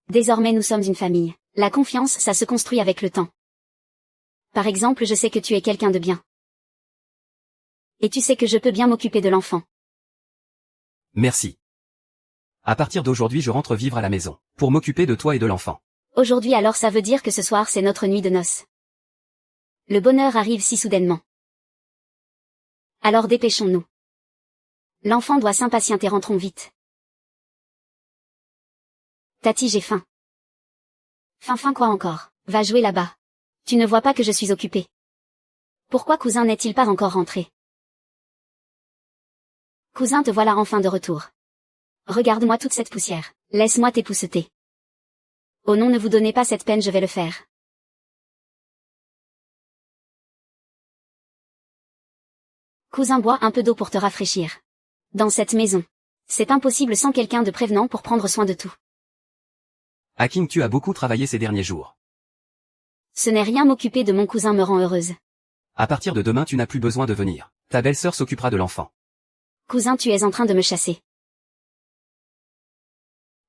Désormais nous sommes une famille. La confiance, ça se construit avec le temps. Par exemple, je sais que tu es quelqu'un de bien. Et tu sais que je peux bien m'occuper de l'enfant. Merci. À partir d'aujourd'hui, je rentre vivre à la maison, pour m'occuper de toi et de l'enfant. Aujourd'hui, alors ça veut dire que ce soir c'est notre nuit de noces. Le bonheur arrive si soudainement. Alors dépêchons-nous. L'enfant doit s'impatienter, rentrons vite. Tati, j'ai faim. Faim quoi encore? Va jouer là-bas. Tu ne vois pas que je suis occupée. Pourquoi cousin n'est-il pas encore rentré? Cousin, te voilà enfin de retour. Regarde-moi toute cette poussière. Laisse-moi t'épousseter. Oh non, ne vous donnez pas cette peine, je vais le faire. Cousin, bois un peu d'eau pour te rafraîchir. Dans cette maison, c'est impossible sans quelqu'un de prévenant pour prendre soin de tout. Hakim, tu as beaucoup travaillé ces derniers jours. Ce n'est rien, m'occuper de mon cousin me rend heureuse. À partir de demain, tu n'as plus besoin de venir. Ta belle-sœur s'occupera de l'enfant. Cousin, tu es en train de me chasser.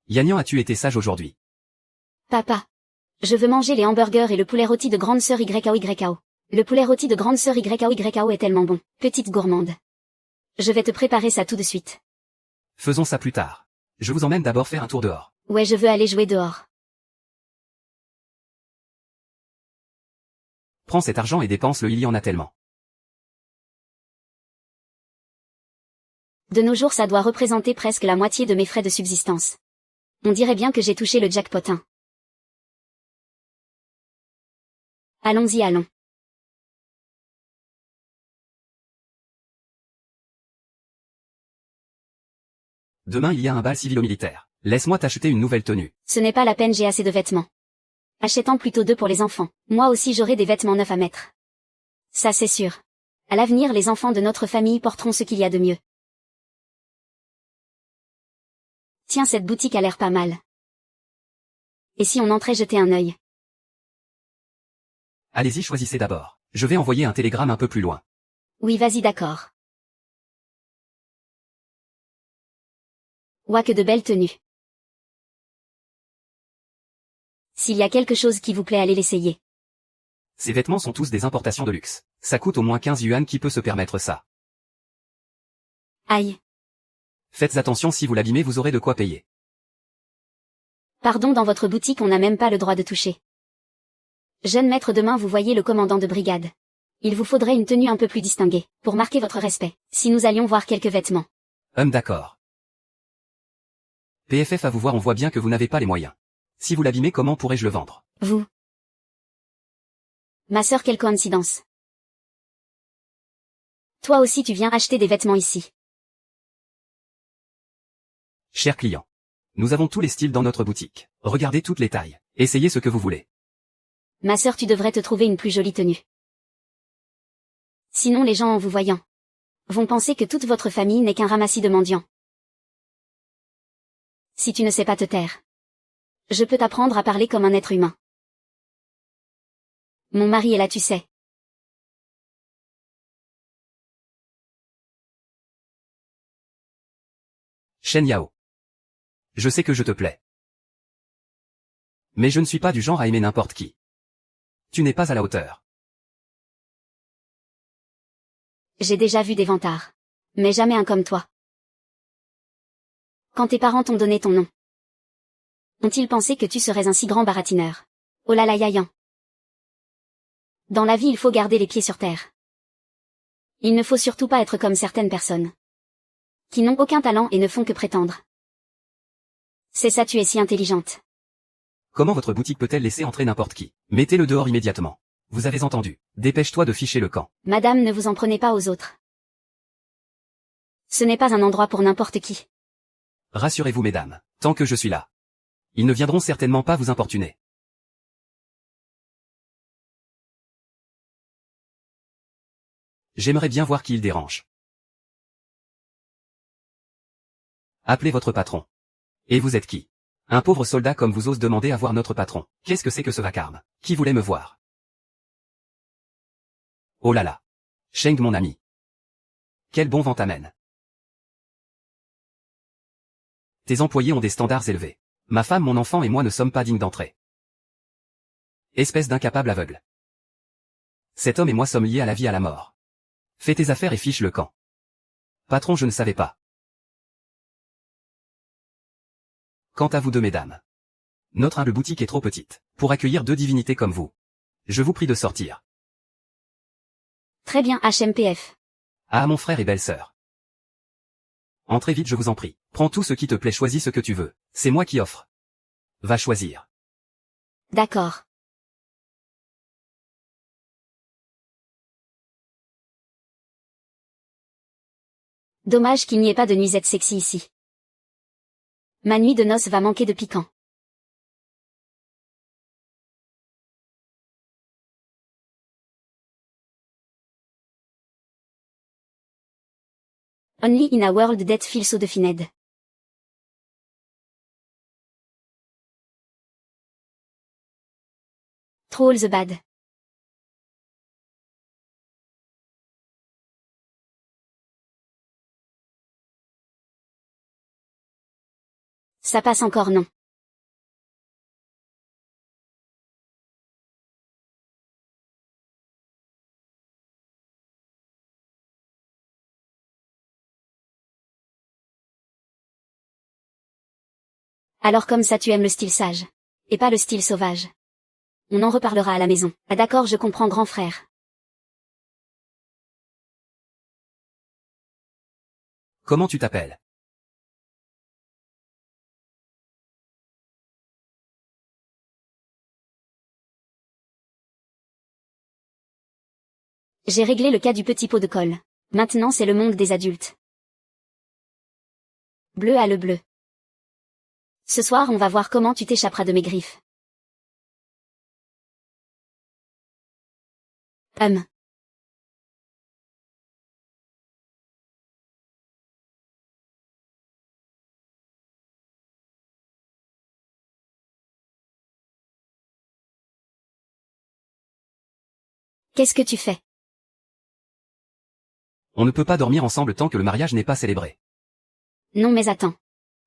Yannian, as-tu été sage aujourd'hui? Papa. Je veux manger les hamburgers et le poulet rôti de grande sœur YAO. Le poulet rôti de grande sœur YAO est tellement bon, petite gourmande. Je vais te préparer ça tout de suite. Faisons ça plus tard. Je vous emmène d'abord faire un tour dehors. Ouais, je veux aller jouer dehors. Prends cet argent et dépense-le, il y en a tellement. De nos jours, ça doit représenter presque la moitié de mes frais de subsistance. On dirait bien que j'ai touché le jackpot, hein. Allons-y, allons. Demain, il y a un bal civilo-militaire. Laisse-moi t'acheter une nouvelle tenue. Ce n'est pas la peine, j'ai assez de vêtements. Achète-en plutôt 2 pour les enfants. Moi aussi j'aurai des vêtements neufs à mettre. Ça c'est sûr. À l'avenir, les enfants de notre famille porteront ce qu'il y a de mieux. Tiens, cette boutique a l'air pas mal. Et si on entrait jeter un œil? Allez-y, choisissez d'abord. Je vais envoyer un télégramme un peu plus loin. Oui, vas-y, d'accord. Ouah, que de belles tenues. S'il y a quelque chose qui vous plaît, allez l'essayer. Ces vêtements sont tous des importations de luxe. Ça coûte au moins 15 yuan, qui peut se permettre ça? Aïe. Faites attention, si vous l'abîmez, vous aurez de quoi payer. Pardon, dans votre boutique on n'a même pas le droit de toucher. Jeune maître, demain vous voyez le commandant de brigade. Il vous faudrait une tenue un peu plus distinguée, pour marquer votre respect, si nous allions voir quelques vêtements. D'accord. PFF, à vous voir, on voit bien que vous n'avez pas les moyens. Si vous l'abîmez, comment pourrais-je le vendre? Vous. Ma sœur, quelle coïncidence. Toi aussi tu viens acheter des vêtements ici. Chers clients, nous avons tous les styles dans notre boutique. Regardez toutes les tailles. Essayez ce que vous voulez. Ma sœur, tu devrais te trouver une plus jolie tenue. Sinon les gens en vous voyant vont penser que toute votre famille n'est qu'un ramassis de mendiants. Si tu ne sais pas te taire, je peux t'apprendre à parler comme un être humain. Mon mari est là, tu sais. Shen Yao. Je sais que je te plais. Mais je ne suis pas du genre à aimer n'importe qui. Tu n'es pas à la hauteur. J'ai déjà vu des vantards. Mais jamais un comme toi. Quand tes parents t'ont donné ton nom, ont-ils pensé que tu serais un si grand baratineur? Oh là là yayan. Dans la vie il faut garder les pieds sur terre. Il ne faut surtout pas être comme certaines personnes, qui n'ont aucun talent et ne font que prétendre. C'est ça, tu es si intelligente. Comment votre boutique peut-elle laisser entrer n'importe qui? Mettez-le dehors immédiatement. Vous avez entendu. Dépêche-toi de ficher le camp. Madame, ne vous en prenez pas aux autres. Ce n'est pas un endroit pour n'importe qui. Rassurez-vous mesdames, tant que je suis là. Ils ne viendront certainement pas vous importuner. J'aimerais bien voir qui il dérange. Appelez votre patron. Et vous êtes qui? Un pauvre soldat comme vous ose demander à voir notre patron. Qu'est-ce que c'est que ce vacarme? Qui voulait me voir? Oh là là. Sheng mon ami. Quel bon vent t'amène. Tes employés ont des standards élevés. Ma femme, mon enfant et moi ne sommes pas dignes d'entrer. Espèce d'incapable aveugle. Cet homme et moi sommes liés à la vie à la mort. Fais tes affaires et fiche le camp. Patron, je ne savais pas. Quant à vous deux mesdames. Notre humble boutique est trop petite pour accueillir deux divinités comme vous. Je vous prie de sortir. Très bien, HMPF. Ah, mon frère et belle-sœur. Entrez vite, je vous en prie. Prends tout ce qui te plaît, choisis ce que tu veux. C'est moi qui offre. Va choisir. D'accord. Dommage qu'il n'y ait pas de nuisette sexy ici. Ma nuit de noces va manquer de piquant. Only in a world that feels so defined. Through all the bad. Ça passe encore, non? Alors comme ça tu aimes le style sage. Et pas le style sauvage. On en reparlera à la maison. Ah d'accord, je comprends, grand frère. Comment tu t'appelles? J'ai réglé le cas du petit pot de colle. Maintenant c'est le monde des adultes. Bleu à le bleu. Ce soir on va voir comment tu t'échapperas de mes griffes. Qu'est-ce que tu fais? On ne peut pas dormir ensemble tant que le mariage n'est pas célébré. Non mais attends.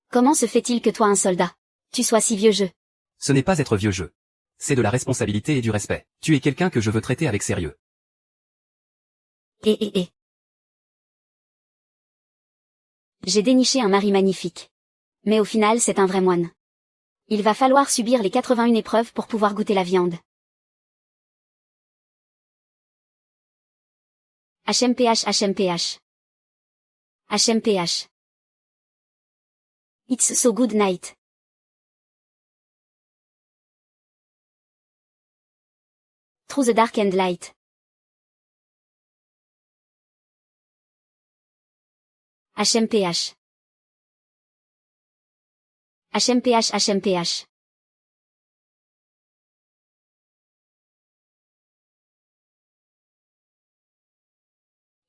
Comment se fait-il que toi un soldat, tu sois si vieux jeu? Ce n'est pas être vieux jeu. C'est de la responsabilité et du respect. Tu es quelqu'un que je veux traiter avec sérieux. Et. J'ai déniché un mari magnifique. Mais au final c'est un vrai moine. Il va falloir subir les 81 épreuves pour pouvoir goûter la viande. HMPH. It's so good night. Through the dark and light. HMPH. HMPH HMPH.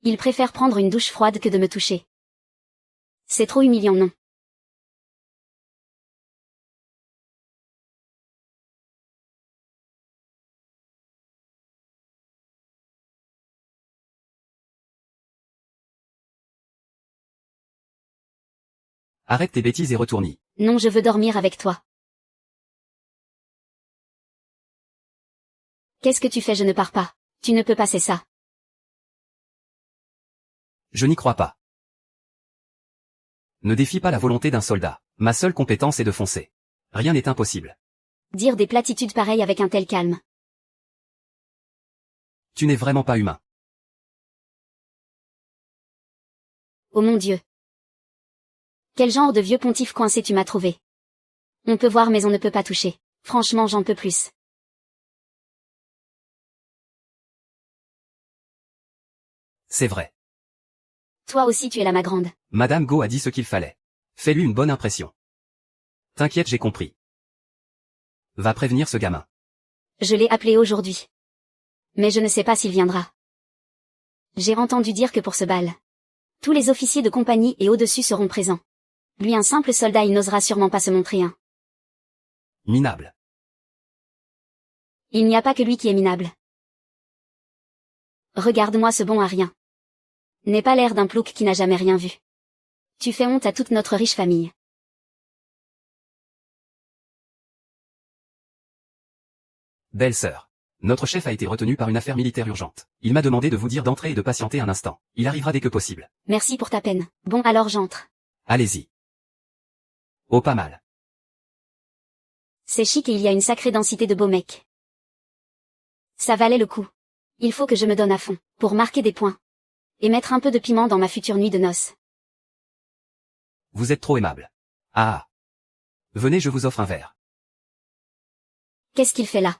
Il préfère prendre une douche froide que de me toucher. C'est trop humiliant, non? Arrête tes bêtises et retourne-y. Non, je veux dormir avec toi. Qu'est-ce que tu fais? Je ne pars pas. Tu ne peux pas, c'est ça. Je n'y crois pas. Ne défie pas la volonté d'un soldat. Ma seule compétence est de foncer. Rien n'est impossible. Dire des platitudes pareilles avec un tel calme. Tu n'es vraiment pas humain. Oh mon Dieu. Quel genre de vieux pontife coincé tu m'as trouvé. On peut voir mais on ne peut pas toucher. Franchement, j'en peux plus. C'est vrai. Toi aussi tu es là, ma grande. Madame Go a dit ce qu'il fallait. Fais-lui une bonne impression. T'inquiète, j'ai compris. Va prévenir ce gamin. Je l'ai appelé aujourd'hui. Mais je ne sais pas s'il viendra. J'ai entendu dire que pour ce bal, tous les officiers de compagnie et au-dessus seront présents. Lui, un simple soldat, il n'osera sûrement pas se montrer, hein. Minable. Il n'y a pas que lui qui est minable. Regarde-moi ce bon à rien. N'aie pas l'air d'un plouc qui n'a jamais rien vu. Tu fais honte à toute notre riche famille. Belle-sœur. Notre chef a été retenu par une affaire militaire urgente. Il m'a demandé de vous dire d'entrer et de patienter un instant. Il arrivera dès que possible. Merci pour ta peine. Bon, alors j'entre. Allez-y. Oh, pas mal. C'est chic et il y a une sacrée densité de beaux mecs. Ça valait le coup. Il faut que je me donne à fond, pour marquer des points. Et mettre un peu de piment dans ma future nuit de noces. Vous êtes trop aimable. Ah. Venez, je vous offre un verre. Qu'est-ce qu'il fait là?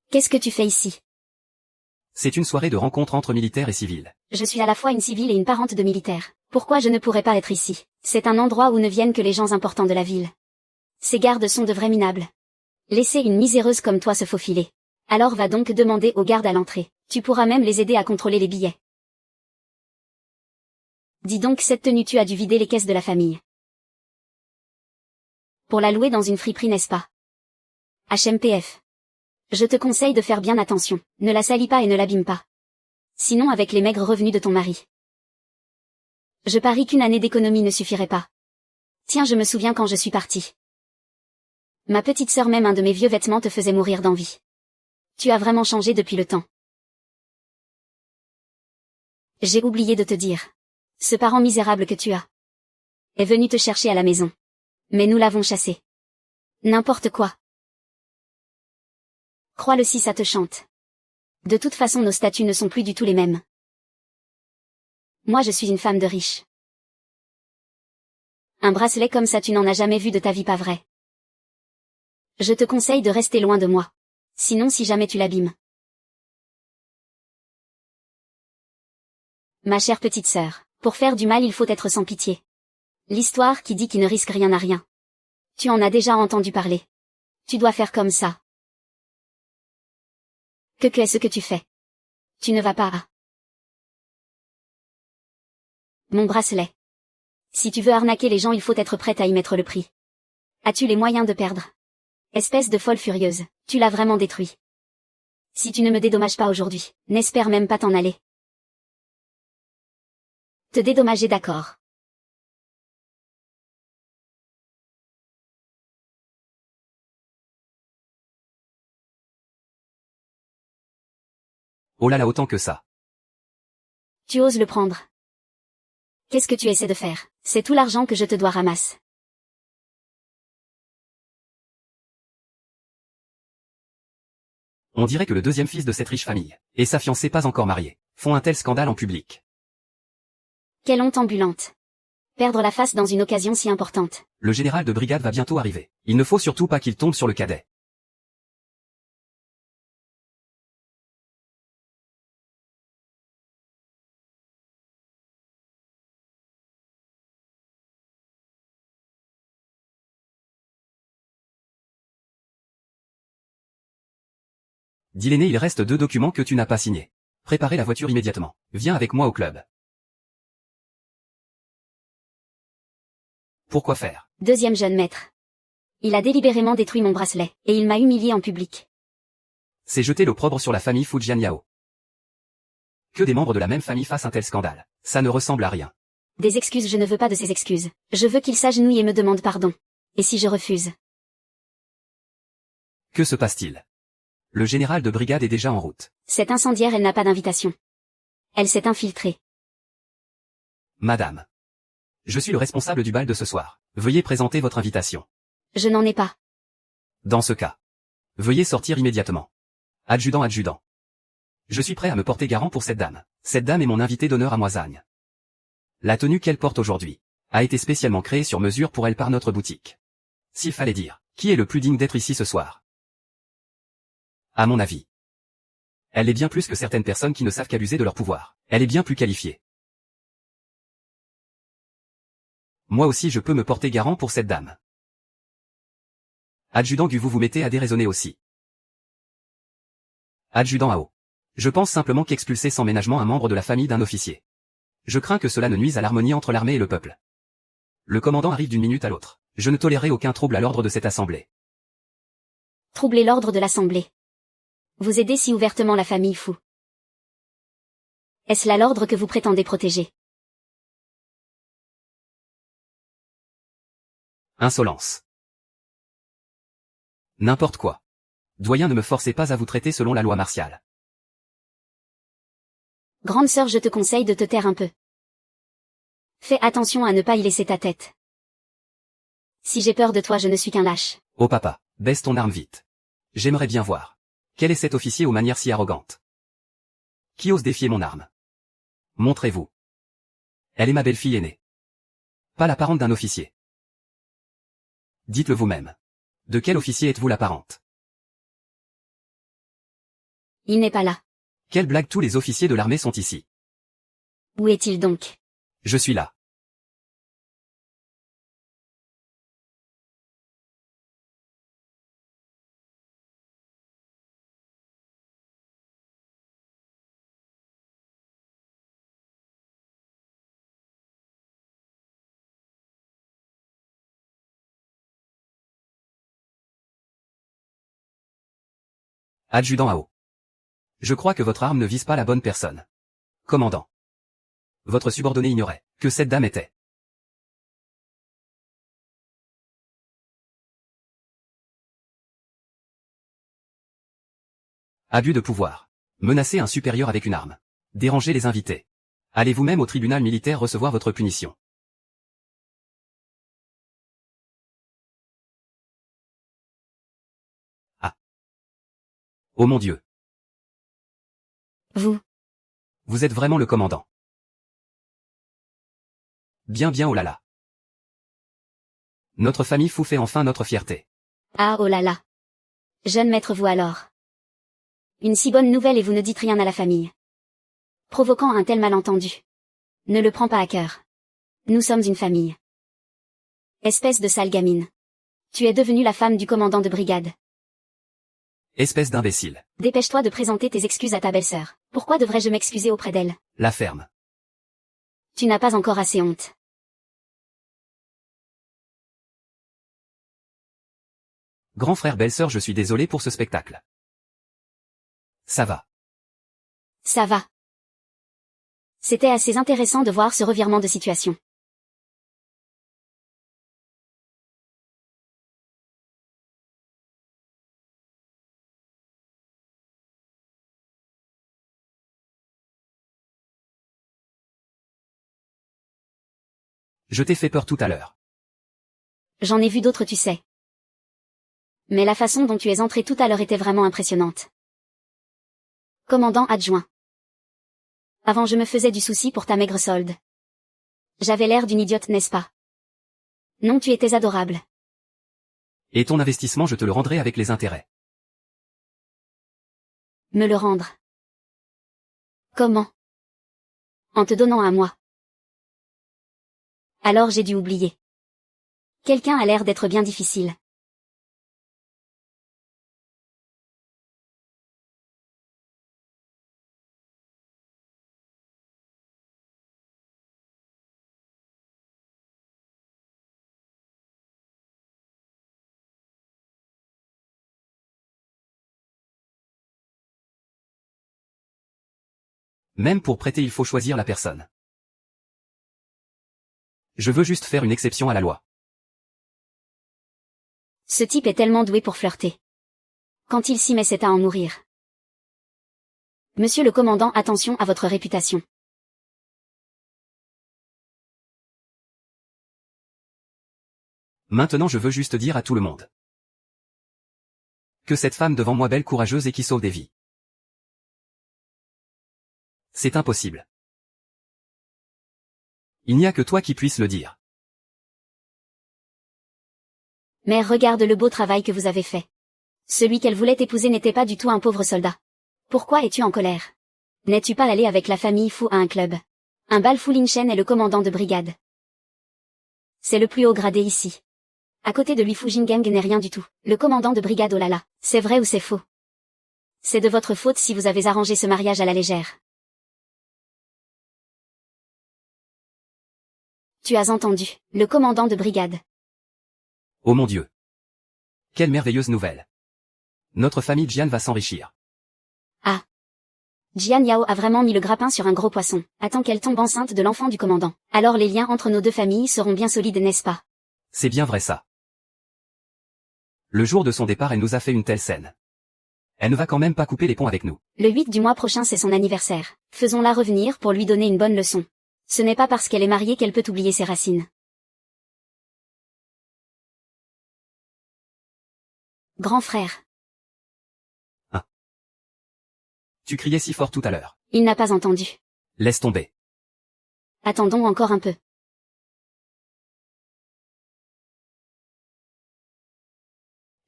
Qu'est-ce que tu fais ici? C'est une soirée de rencontre entre militaires et civils. Je suis à la fois une civile et une parente de militaire. Pourquoi je ne pourrais pas être ici? C'est un endroit où ne viennent que les gens importants de la ville. Ces gardes sont de vrais minables. Laissez une miséreuse comme toi se faufiler. Alors va donc demander aux gardes à l'entrée. Tu pourras même les aider à contrôler les billets. Dis donc, cette tenue, tu as dû vider les caisses de la famille. Pour la louer dans une friperie, n'est-ce pas? HMPF. Je te conseille de faire bien attention, ne la salis pas et ne l'abîme pas. Sinon avec les maigres revenus de ton mari. Je parie qu'une année d'économie ne suffirait pas. Tiens, je me souviens quand je suis partie. Ma petite sœur, même un de mes vieux vêtements te faisait mourir d'envie. Tu as vraiment changé depuis le temps. J'ai oublié de te dire. Ce parent misérable que tu as est venu te chercher à la maison. Mais nous l'avons chassé. N'importe quoi. Crois-le si ça te chante. De toute façon, nos statuts ne sont plus du tout les mêmes. Moi, je suis une femme de riche. Un bracelet comme ça, tu n'en as jamais vu de ta vie, pas vrai? Je te conseille de rester loin de moi. Sinon, si jamais tu l'abîmes. Ma chère petite sœur, pour faire du mal, il faut être sans pitié. L'histoire qui dit qu'il ne risque rien à rien. Tu en as déjà entendu parler. Tu dois faire comme ça. Que est-ce que tu fais? Tu ne vas pas à mon bracelet. Si tu veux arnaquer les gens, il faut être prête à y mettre le prix. As-tu les moyens de perdre? Espèce de folle furieuse, tu l'as vraiment détruit. Si tu ne me dédommages pas aujourd'hui, n'espère même pas t'en aller. Te dédommager, d'accord. Oh là là, autant que ça. Tu oses le prendre. Qu'est-ce que tu essaies de faire? C'est tout l'argent que je te dois, ramasse. On dirait que le deuxième fils de cette riche famille, et sa fiancée pas encore mariée, font un tel scandale en public. Quelle honte ambulante. Perdre la face dans une occasion si importante. Le général de brigade va bientôt arriver. Il ne faut surtout pas qu'il tombe sur le cadet. Dis l'aîné, il reste 2 documents que tu n'as pas signés. Préparez la voiture immédiatement. Viens avec moi au club. Pourquoi faire? Deuxième jeune maître. Il a délibérément détruit mon bracelet, et il m'a humilié en public. C'est jeter l'opprobre sur la famille Fujianyao. Que des membres de la même famille fassent un tel scandale. Ça ne ressemble à rien. Des excuses, je ne veux pas de ces excuses. Je veux qu'il s'agenouille et me demande pardon. Et si je refuse? Que se passe-t-il? Le général de brigade est déjà en route. Cette incendiaire, elle n'a pas d'invitation. Elle s'est infiltrée. Madame. Je suis le responsable du bal de ce soir. Veuillez présenter votre invitation. Je n'en ai pas. Dans ce cas, veuillez sortir immédiatement. Adjudant. Je suis prêt à me porter garant pour cette dame. Cette dame est mon invitée d'honneur à Moisagne. La tenue qu'elle porte aujourd'hui a été spécialement créée sur mesure pour elle par notre boutique. S'il fallait dire, qui est le plus digne d'être ici ce soir? À mon avis, elle est bien plus que certaines personnes qui ne savent qu'abuser de leur pouvoir. Elle est bien plus qualifiée. Moi aussi je peux me porter garant pour cette dame. Adjudant Gu, vous vous mettez à déraisonner aussi. Adjudant Ao. Je pense simplement qu'expulser sans ménagement un membre de la famille d'un officier. Je crains que cela ne nuise à l'harmonie entre l'armée et le peuple. Le commandant arrive d'une minute à l'autre. Je ne tolérerai aucun trouble à l'ordre de cette assemblée. Troubler l'ordre de l'assemblée. Vous aidez si ouvertement la famille Fu. Est-ce là l'ordre que vous prétendez protéger? Insolence. N'importe quoi. Doyen, ne me forcez pas à vous traiter selon la loi martiale. Grande sœur, je te conseille de te taire un peu. Fais attention à ne pas y laisser ta tête. Si j'ai peur de toi, je ne suis qu'un lâche. Oh papa, baisse ton arme vite. J'aimerais bien voir. Quel est cet officier aux manières si arrogantes? Qui ose défier mon arme? Montrez-vous. Elle est ma belle-fille aînée. Pas la parente d'un officier. Dites-le vous-même. De quel officier êtes-vous la parente? Il n'est pas là. Quelle blague, tous les officiers de l'armée sont ici. Où est-il donc? Je suis là. Adjudant Ao. Je crois que votre arme ne vise pas la bonne personne. Commandant. Votre subordonné ignorait que cette dame était. Abus de pouvoir. Menacer un supérieur avec une arme. Déranger les invités. Allez vous-même au tribunal militaire recevoir votre punition. Ah. Oh mon Dieu. Vous êtes vraiment le commandant. Bien, oh là là. Notre famille Fu fait enfin notre fierté. Ah oh là là. Jeune maître, vous alors. Une si bonne nouvelle et vous ne dites rien à la famille. Provoquant un tel malentendu. Ne le prends pas à cœur. Nous sommes une famille. Espèce de sale gamine. Tu es devenue la femme du commandant de brigade. Espèce d'imbécile. Dépêche-toi de présenter tes excuses à ta belle-sœur. Pourquoi devrais-je m'excuser auprès d'elle? La ferme. Tu n'as pas encore assez honte. Grand frère, belle-sœur, je suis désolé pour ce spectacle. Ça va. Ça va. C'était assez intéressant de voir ce revirement de situation. Je t'ai fait peur tout à l'heure. J'en ai vu d'autres, tu sais. Mais la façon dont tu es entré tout à l'heure était vraiment impressionnante. Commandant adjoint. Avant je me faisais du souci pour ta maigre solde. J'avais l'air d'une idiote, n'est-ce pas? Non, tu étais adorable. Et ton investissement, je te le rendrai avec les intérêts. Me le rendre. Comment? En te donnant à moi. Alors j'ai dû oublier. Quelqu'un a l'air d'être bien difficile. Même pour prêter il faut choisir la personne. Je veux juste faire une exception à la loi. Ce type est tellement doué pour flirter. Quand il s'y met, c'est à en mourir. Monsieur le commandant, attention à votre réputation. Maintenant je veux juste dire à tout le monde que cette femme devant moi belle, courageuse et qui sauve des vies. C'est impossible. Il n'y a que toi qui puisses le dire. Mère, regarde le beau travail que vous avez fait. Celui qu'elle voulait épouser n'était pas du tout un pauvre soldat. Pourquoi es-tu en colère? N'es-tu pas allé avec la famille Fu à un club? Un bal Fu Lingchen est le commandant de brigade. C'est le plus haut gradé ici. À côté de lui, Fu Jingeng n'est rien du tout. Le commandant de brigade, oh là là, c'est vrai ou c'est faux? C'est de votre faute si vous avez arrangé ce mariage à la légère. Tu as entendu, le commandant de brigade. Oh mon Dieu! Quelle merveilleuse nouvelle! Notre famille Jian va s'enrichir. Ah! Jian Yao a vraiment mis le grappin sur un gros poisson. Attends qu'elle tombe enceinte de l'enfant du commandant. Alors les liens entre nos deux familles seront bien solides, n'est-ce pas? C'est bien vrai ça. Le jour de son départ, elle nous a fait une telle scène. Elle ne va quand même pas couper les ponts avec nous. Le 8 du mois prochain, c'est son anniversaire. Faisons-la revenir pour lui donner une bonne leçon. Ce n'est pas parce qu'elle est mariée qu'elle peut oublier ses racines. Grand frère. Ah. Tu criais si fort tout à l'heure. Il n'a pas entendu. Laisse tomber. Attendons encore un peu.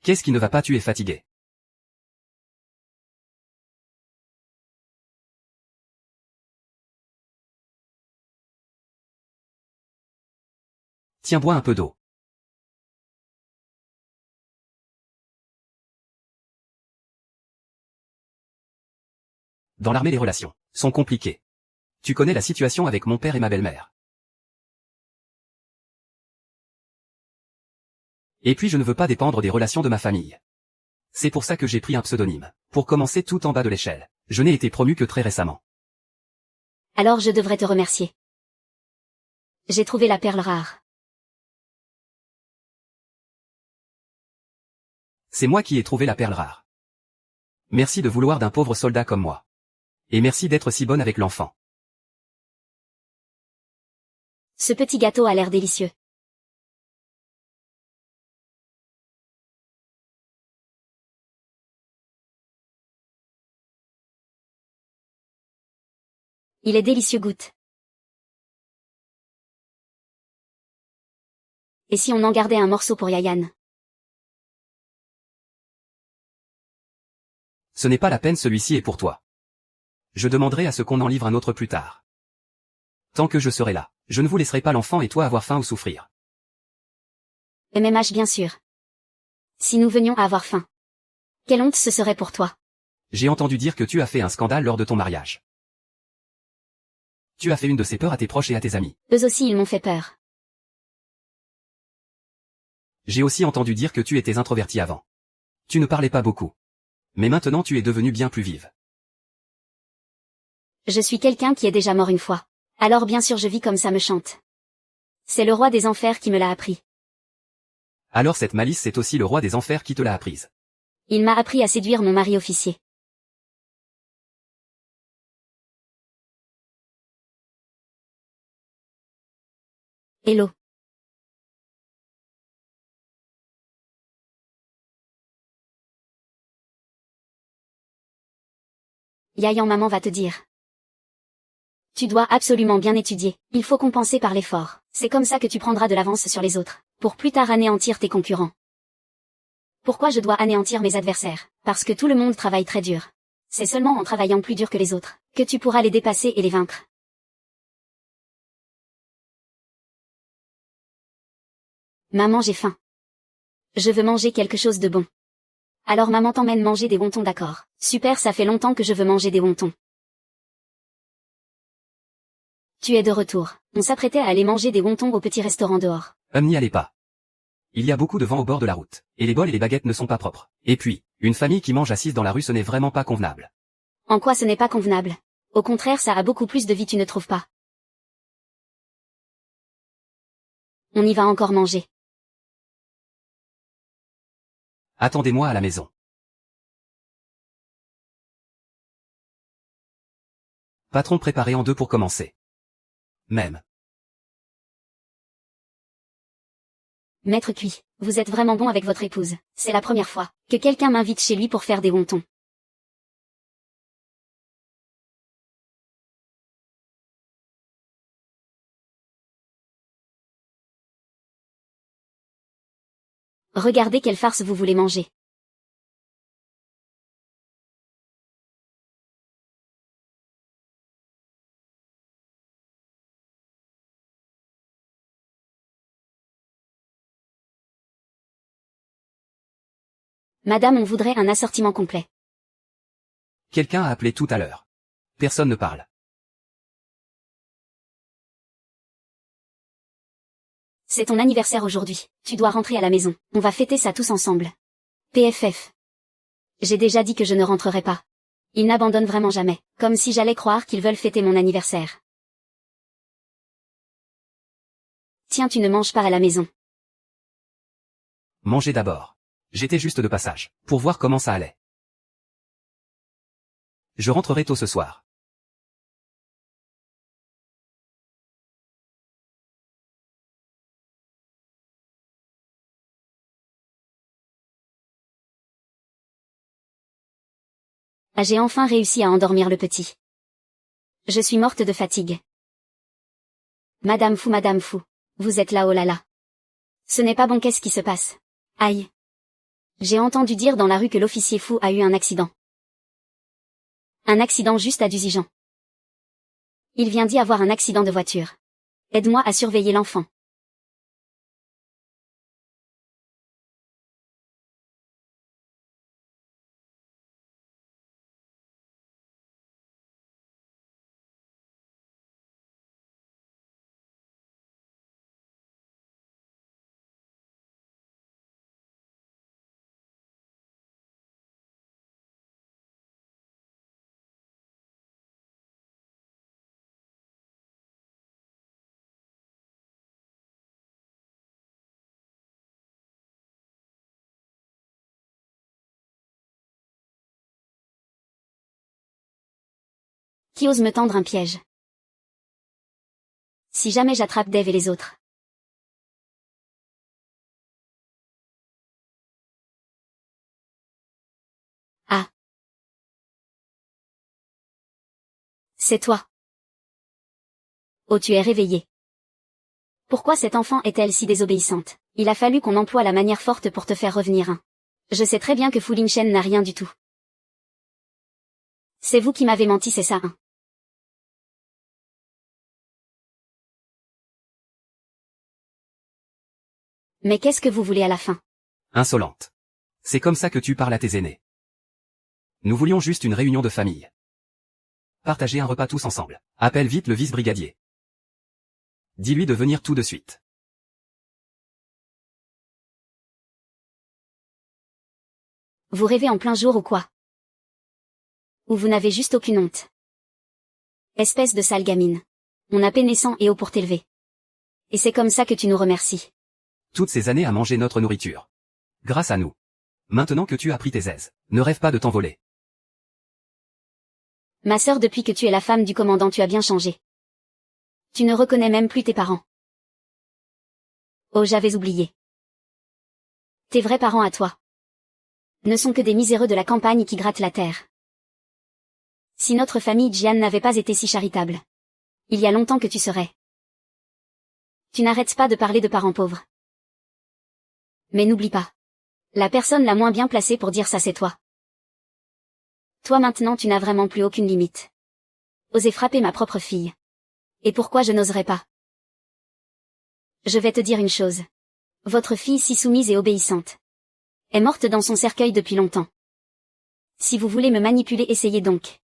Qu'est-ce qui ne va pas? Tu es fatigué. Tiens, bois un peu d'eau. Dans l'armée, les relations sont compliquées. Tu connais la situation avec mon père et ma belle-mère. Et puis je ne veux pas dépendre des relations de ma famille. C'est pour ça que j'ai pris un pseudonyme. Pour commencer tout en bas de l'échelle. Je n'ai été promu que très récemment. Alors je devrais te remercier. J'ai trouvé la perle rare. C'est moi qui ai trouvé la perle rare. Merci de vouloir d'un pauvre soldat comme moi. Et merci d'être si bonne avec l'enfant. Ce petit gâteau a l'air délicieux. Il est délicieux, goûte. Et si on en gardait un morceau pour Yayan? Ce n'est pas la peine, celui-ci est pour toi. Je demanderai à ce qu'on en livre un autre plus tard. Tant que je serai là, je ne vous laisserai pas l'enfant et toi avoir faim ou souffrir. MMH bien sûr. Si nous venions à avoir faim. Quelle honte ce serait pour toi. J'ai entendu dire que tu as fait un scandale lors de ton mariage. Tu as fait une de ces peurs à tes proches et à tes amis. Eux aussi ils m'ont fait peur. J'ai aussi entendu dire que tu étais introvertie avant. Tu ne parlais pas beaucoup. Mais maintenant tu es devenue bien plus vive. Je suis quelqu'un qui est déjà mort une fois. Alors bien sûr je vis comme ça me chante. C'est le roi des enfers qui me l'a appris. Alors cette malice, c'est aussi le roi des enfers qui te l'a apprise. Il m'a appris à séduire mon mari officier. Hello. Yayan, maman va te dire. Tu dois absolument bien étudier, il faut compenser par l'effort. C'est comme ça que tu prendras de l'avance sur les autres, pour plus tard anéantir tes concurrents. Pourquoi je dois anéantir mes adversaires? Parce que tout le monde travaille très dur. C'est seulement en travaillant plus dur que les autres, que tu pourras les dépasser et les vaincre. Maman, j'ai faim. Je veux manger quelque chose de bon. Alors maman t'emmène manger des wontons, d'accord? Super, ça fait longtemps que je veux manger des wontons. Tu es de retour. On s'apprêtait à aller manger des wontons au petit restaurant dehors. N'y allez pas. Il y a beaucoup de vent au bord de la route. Et les bols et les baguettes ne sont pas propres. Et puis, une famille qui mange assise dans la rue, ce n'est vraiment pas convenable. En quoi ce n'est pas convenable? Au contraire, ça a beaucoup plus de vie, tu ne trouves pas? On y va encore manger. Attendez-moi à la maison. Patron préparé en deux pour commencer. Même. Maître Cui, vous êtes vraiment bon avec votre épouse. C'est la première fois que quelqu'un m'invite chez lui pour faire des wontons. Regardez quelle farce vous voulez manger. Madame, on voudrait un assortiment complet. Quelqu'un a appelé tout à l'heure. Personne ne parle. C'est ton anniversaire aujourd'hui. Tu dois rentrer à la maison. On va fêter ça tous ensemble. PFF. J'ai déjà dit que je ne rentrerai pas. Ils n'abandonnent vraiment jamais. Comme si j'allais croire qu'ils veulent fêter mon anniversaire. Tiens, tu ne manges pas à la maison. Mangez d'abord. J'étais juste de passage, pour voir comment ça allait. Je rentrerai tôt ce soir. Ah, j'ai enfin réussi à endormir le petit. Je suis morte de fatigue. Madame Fou, vous êtes là, oh là là. Ce n'est pas bon, qu'est-ce qui se passe? Aïe. J'ai entendu dire dans la rue que l'officier Fou a eu un accident. Un accident juste à Duzijan. Il vient d'y avoir un accident de voiture. Aide-moi à surveiller l'enfant. Qui ose me tendre un piège? Si jamais j'attrape Dave et les autres. Ah. C'est toi. Oh, tu es réveillée. Pourquoi cette enfant est-elle si désobéissante? Il a fallu qu'on emploie la manière forte pour te faire revenir, hein. Je sais très bien que Fu Lingchen n'a rien du tout. C'est vous qui m'avez menti, c'est ça, hein. Mais qu'est-ce que vous voulez à la fin? Insolente. C'est comme ça que tu parles à tes aînés. Nous voulions juste une réunion de famille. Partager un repas tous ensemble. Appelle vite le vice-brigadier. Dis-lui de venir tout de suite. Vous rêvez en plein jour ou quoi? Ou vous n'avez juste aucune honte? Espèce de sale gamine. On a peiné sang et eau pour t'élever. Et c'est comme ça que tu nous remercies. Toutes ces années à manger notre nourriture. Grâce à nous. Maintenant que tu as pris tes aises, ne rêve pas de t'envoler. Ma sœur, depuis que tu es la femme du commandant, tu as bien changé. Tu ne reconnais même plus tes parents. Oh, j'avais oublié. Tes vrais parents à toi ne sont que des miséreux de la campagne qui grattent la terre. Si notre famille Jian n'avait pas été si charitable, il y a longtemps que tu serais. Tu n'arrêtes pas de parler de parents pauvres. Mais n'oublie pas. La personne la moins bien placée pour dire ça, c'est toi. Toi maintenant, tu n'as vraiment plus aucune limite. Oser frapper ma propre fille. Et pourquoi je n'oserais pas? Je vais te dire une chose. Votre fille si soumise et obéissante est morte dans son cercueil depuis longtemps. Si vous voulez me manipuler, essayez donc.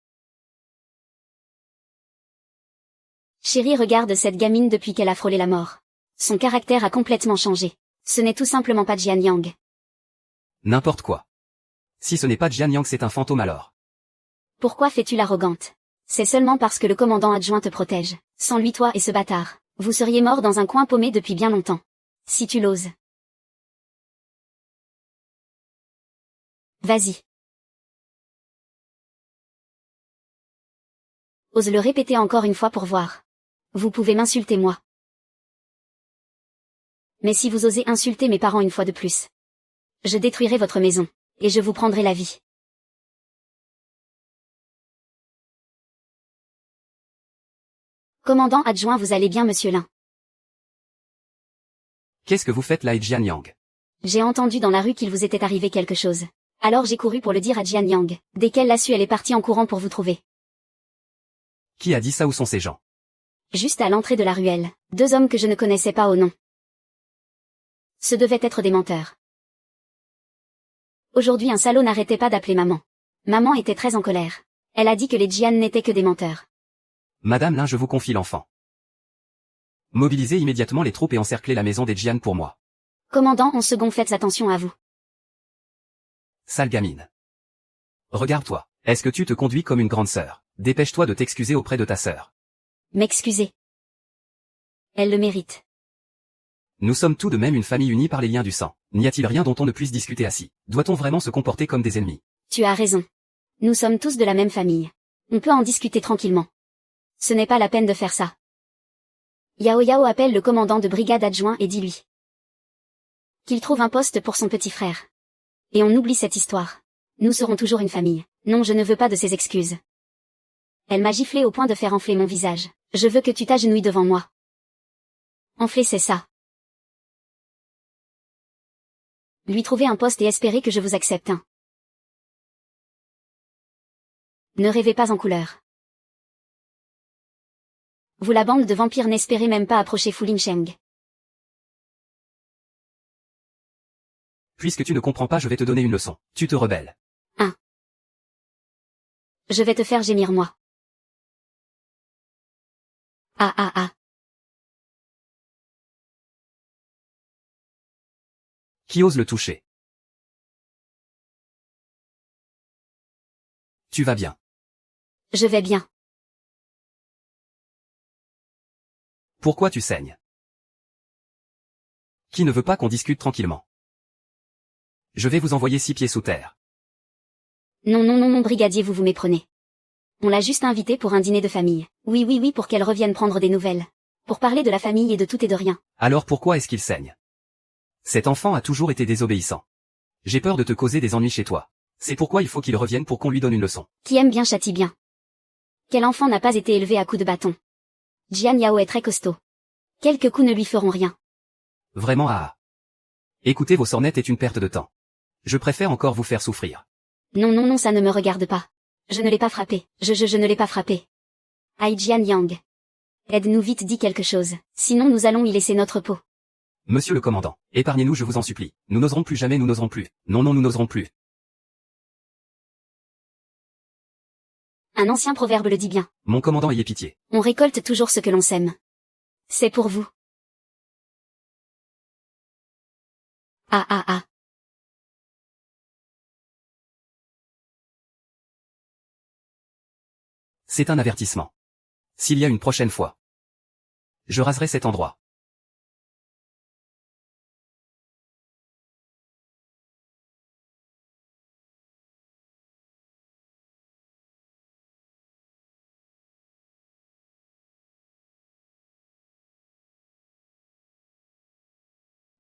Chérie, regarde cette gamine depuis qu'elle a frôlé la mort. Son caractère a complètement changé. Ce n'est tout simplement pas Jian Yang. N'importe quoi. Si ce n'est pas Jian Yang, c'est un fantôme alors. Pourquoi fais-tu l'arrogante? C'est seulement parce que le commandant adjoint te protège. Sans lui, toi et ce bâtard, vous seriez mort dans un coin paumé depuis bien longtemps. Si tu l'oses. Vas-y. Ose le répéter encore une fois pour voir. Vous pouvez m'insulter moi. Mais si vous osez insulter mes parents une fois de plus, je détruirai votre maison, et je vous prendrai la vie. Commandant adjoint, vous allez bien, monsieur Lin? Qu'est-ce que vous faites là, Jian Yang? J'ai entendu dans la rue qu'il vous était arrivé quelque chose. Alors j'ai couru pour le dire à Jian Yang. Dès qu'elle l'a su, elle est partie en courant pour vous trouver. Qui a dit ça? Où sont ces gens? Juste à l'entrée de la ruelle, 2 hommes que je ne connaissais pas au nom. Ce devaient être des menteurs. Aujourd'hui un salaud n'arrêtait pas d'appeler maman. Maman était très en colère. Elle a dit que les Jian n'étaient que des menteurs. Madame Lin, je vous confie l'enfant. Mobilisez immédiatement les troupes et encerclez la maison des Jian pour moi. Commandant, en second, faites attention à vous. Sale gamine. Regarde-toi. Est-ce que tu te conduis comme une grande sœur? Dépêche-toi de t'excuser auprès de ta sœur. M'excuser. Elle le mérite. Nous sommes tout de même une famille unie par les liens du sang. N'y a-t-il rien dont on ne puisse discuter assis? Doit-on vraiment se comporter comme des ennemis? Tu as raison. Nous sommes tous de la même famille. On peut en discuter tranquillement. Ce n'est pas la peine de faire ça. Yao Yao appelle le commandant de brigade adjoint et dis-lui qu'il trouve un poste pour son petit frère. Et on oublie cette histoire. Nous serons toujours une famille. Non, je ne veux pas de ces excuses. Elle m'a giflé au point de faire enfler mon visage. Je veux que tu t'agenouilles devant moi. Enfler, c'est ça. Lui trouver un poste et espérer que je vous accepte. Ne rêvez pas en couleur. Vous, la bande de vampires, n'espérez même pas approcher Fu Lingsheng. Puisque tu ne comprends pas, je vais te donner une leçon. Tu te rebelles. Je vais te faire gémir, moi. Ah ah ah. Qui ose le toucher? Tu vas bien. Je vais bien. Pourquoi tu saignes? Qui ne veut pas qu'on discute tranquillement? Je vais vous envoyer 6 pieds sous terre. Non non non mon brigadier, vous vous méprenez. On l'a juste invitée pour un dîner de famille. Oui oui oui, pour qu'elle revienne prendre des nouvelles. Pour parler de la famille et de tout et de rien. Alors pourquoi est-ce qu'il saigne? Cet enfant a toujours été désobéissant. J'ai peur de te causer des ennuis chez toi. C'est pourquoi il faut qu'il revienne pour qu'on lui donne une leçon. Qui aime bien châtie bien. Quel enfant n'a pas été élevé à coups de bâton? Jian Yao est très costaud. Quelques coups ne lui feront rien. Vraiment ah. Écoutez, vos sornettes est une perte de temps. Je préfère encore vous faire souffrir. Non non non, ça ne me regarde pas. Je ne l'ai pas frappé. Je ne l'ai pas frappé. Aïe Jian Yang. Aide-nous vite, dis quelque chose. Sinon nous allons y laisser notre peau. Monsieur le commandant, épargnez-nous, je vous en supplie. Nous n'oserons plus jamais, nous n'oserons plus. Non non, nous n'oserons plus. Un ancien proverbe le dit bien. Mon commandant, ayez pitié. On récolte toujours ce que l'on sème. C'est pour vous. Ah ah ah. C'est un avertissement. S'il y a une prochaine fois, je raserai cet endroit.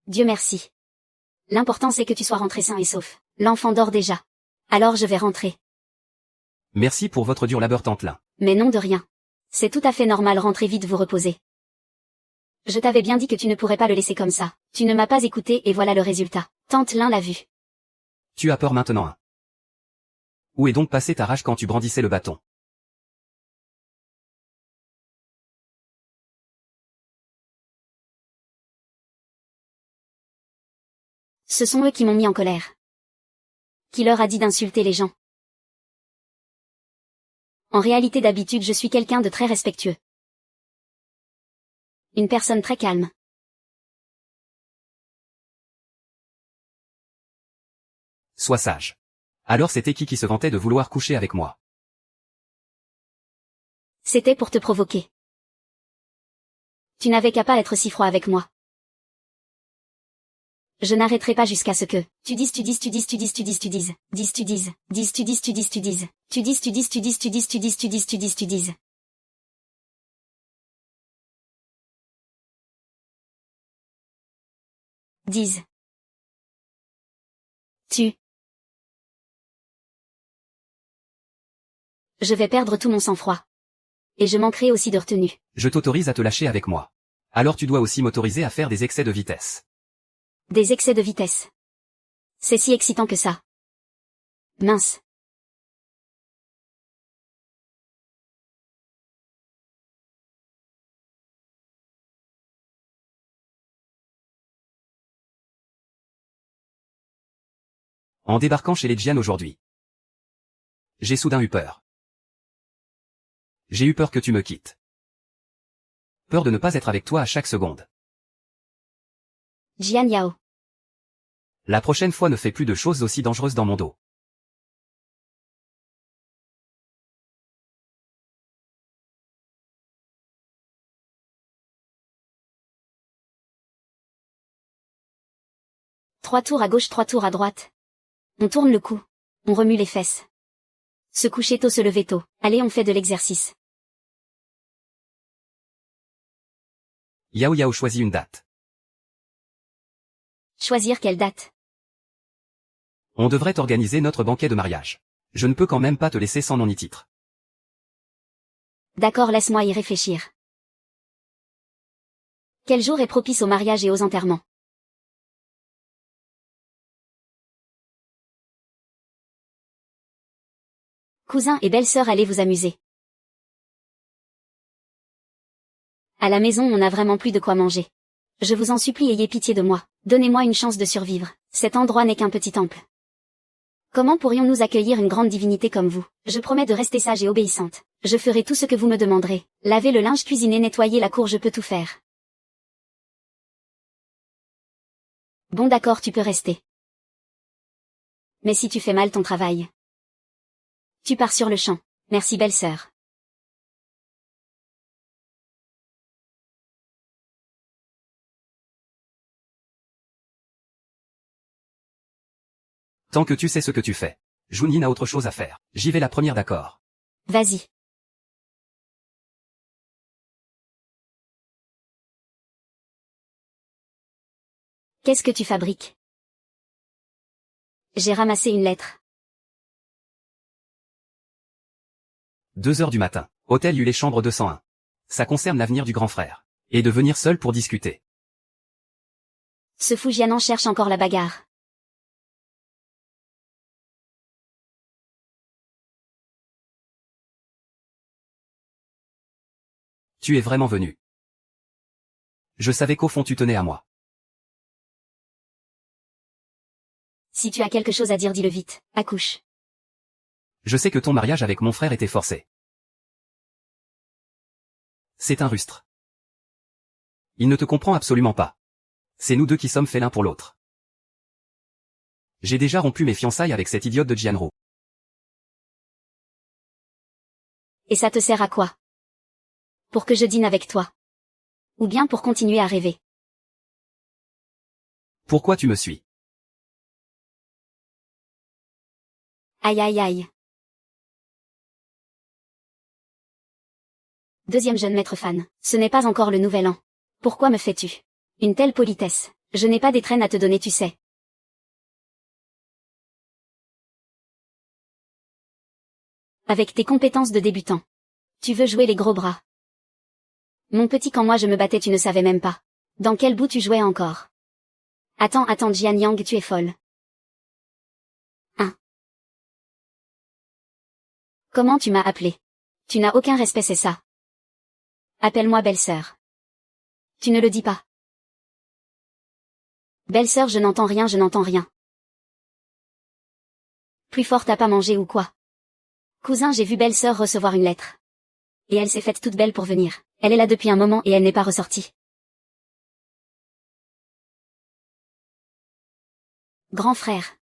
Dieu merci. L'important c'est que tu sois rentré sain et sauf. L'enfant dort déjà. Alors je vais rentrer. Merci pour votre dur labeur, tante Lin. Mais non, de rien. C'est tout à fait normal, rentrez vite vous reposer. Je t'avais bien dit que tu ne pourrais pas le laisser comme ça. Tu ne m'as pas écouté et voilà le résultat. Tante Lin l'a vu. Tu as peur maintenant, hein? Où est donc passée ta rage quand tu brandissais le bâton? Ce sont eux qui m'ont mis en colère. Qui leur a dit d'insulter les gens? En réalité, d'habitude, je suis quelqu'un de très respectueux. Une personne très calme. Sois sage. Alors c'était qui se vantait de vouloir coucher avec moi? C'était pour te provoquer. Tu n'avais qu'à pas être si froid avec moi. Je n'arrêterai pas jusqu'à ce que tu dises. 10. Tu. Je vais perdre tout mon sang-froid. Et je manquerai aussi de retenue. Je t'autorise à te lâcher avec moi. Alors tu dois aussi m'autoriser à faire des excès de vitesse. Des excès de vitesse. C'est si excitant que ça. Mince. En débarquant chez les Jian aujourd'hui, j'ai soudain eu peur. J'ai eu peur que tu me quittes. Peur de ne pas être avec toi à chaque seconde. Jian Yao. La prochaine fois ne fais plus de choses aussi dangereuses dans mon dos. Trois tours à gauche, 3 tours à droite. On tourne le cou. On remue les fesses. Se coucher tôt, se lever tôt. Allez, on fait de l'exercice. Yao Yao choisit une date. Choisir quelle date? On devrait organiser notre banquet de mariage. Je ne peux quand même pas te laisser sans nom ni titre. D'accord, laisse-moi y réfléchir. Quel jour est propice au mariage et aux enterrements? Cousin et belle-sœur, allez vous amuser. À la maison, on n'a vraiment plus de quoi manger. Je vous en supplie, ayez pitié de moi. Donnez-moi une chance de survivre. Cet endroit n'est qu'un petit temple. Comment pourrions-nous accueillir une grande divinité comme vous? Je promets de rester sage et obéissante. Je ferai tout ce que vous me demanderez. Laver le linge, cuisiner, nettoyer la cour, je peux tout faire. Bon d'accord, tu peux rester. Mais si tu fais mal ton travail, tu pars sur le champ. Merci belle-sœur. Tant que tu sais ce que tu fais. Junyin a autre chose à faire. J'y vais la première, d'accord. Vas-y. Qu'est-ce que tu fabriques? J'ai ramassé une lettre. 2 heures du matin. Hôtel Yulé chambre 201. Ça concerne l'avenir du grand frère. Et de venir seul pour discuter. Ce fou Jianan cherche encore la bagarre. Tu es vraiment venu. Je savais qu'au fond tu tenais à moi. Si tu as quelque chose à dire, dis-le vite. Accouche. Je sais que ton mariage avec mon frère était forcé. C'est un rustre. Il ne te comprend absolument pas. C'est nous deux qui sommes faits l'un pour l'autre. J'ai déjà rompu mes fiançailles avec cette idiote de Jianro. Et ça te sert à quoi? Pour que je dîne avec toi? Ou bien pour continuer à rêver? Pourquoi tu me suis? Aïe aïe aïe. Deuxième jeune maître fan. Ce n'est pas encore le nouvel an. Pourquoi me fais-tu une telle politesse? Je n'ai pas d'étrennes à te donner, tu sais. Avec tes compétences de débutant. Tu veux jouer les gros bras. Mon petit, quand moi je me battais, tu ne savais même pas. Dans quel bout tu jouais encore? Attends, Jian Yang, tu es folle. Hein? Comment tu m'as appelé? Tu n'as aucun respect, c'est ça? Appelle-moi belle-sœur. Tu ne le dis pas. Belle-sœur, je n'entends rien, je n'entends rien. Plus fort, t'as pas mangé ou quoi? Cousin, j'ai vu belle-sœur recevoir une lettre. Et elle s'est faite toute belle pour venir. Elle est là depuis un moment et elle n'est pas ressortie. Grand frère.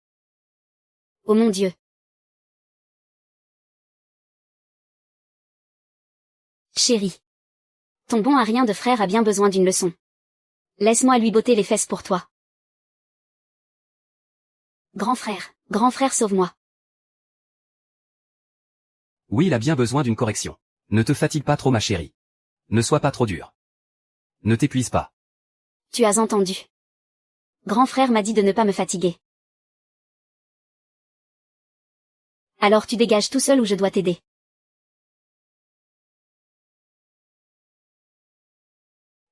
Oh mon Dieu. Chérie. Ton bon à rien de frère a bien besoin d'une leçon. Laisse-moi lui botter les fesses pour toi. Grand frère sauve-moi. Oui, il a bien besoin d'une correction. Ne te fatigue pas trop ma chérie. Ne sois pas trop dur. Ne t'épuise pas. Tu as entendu. Grand frère m'a dit de ne pas me fatiguer. Alors tu dégages tout seul ou je dois t'aider.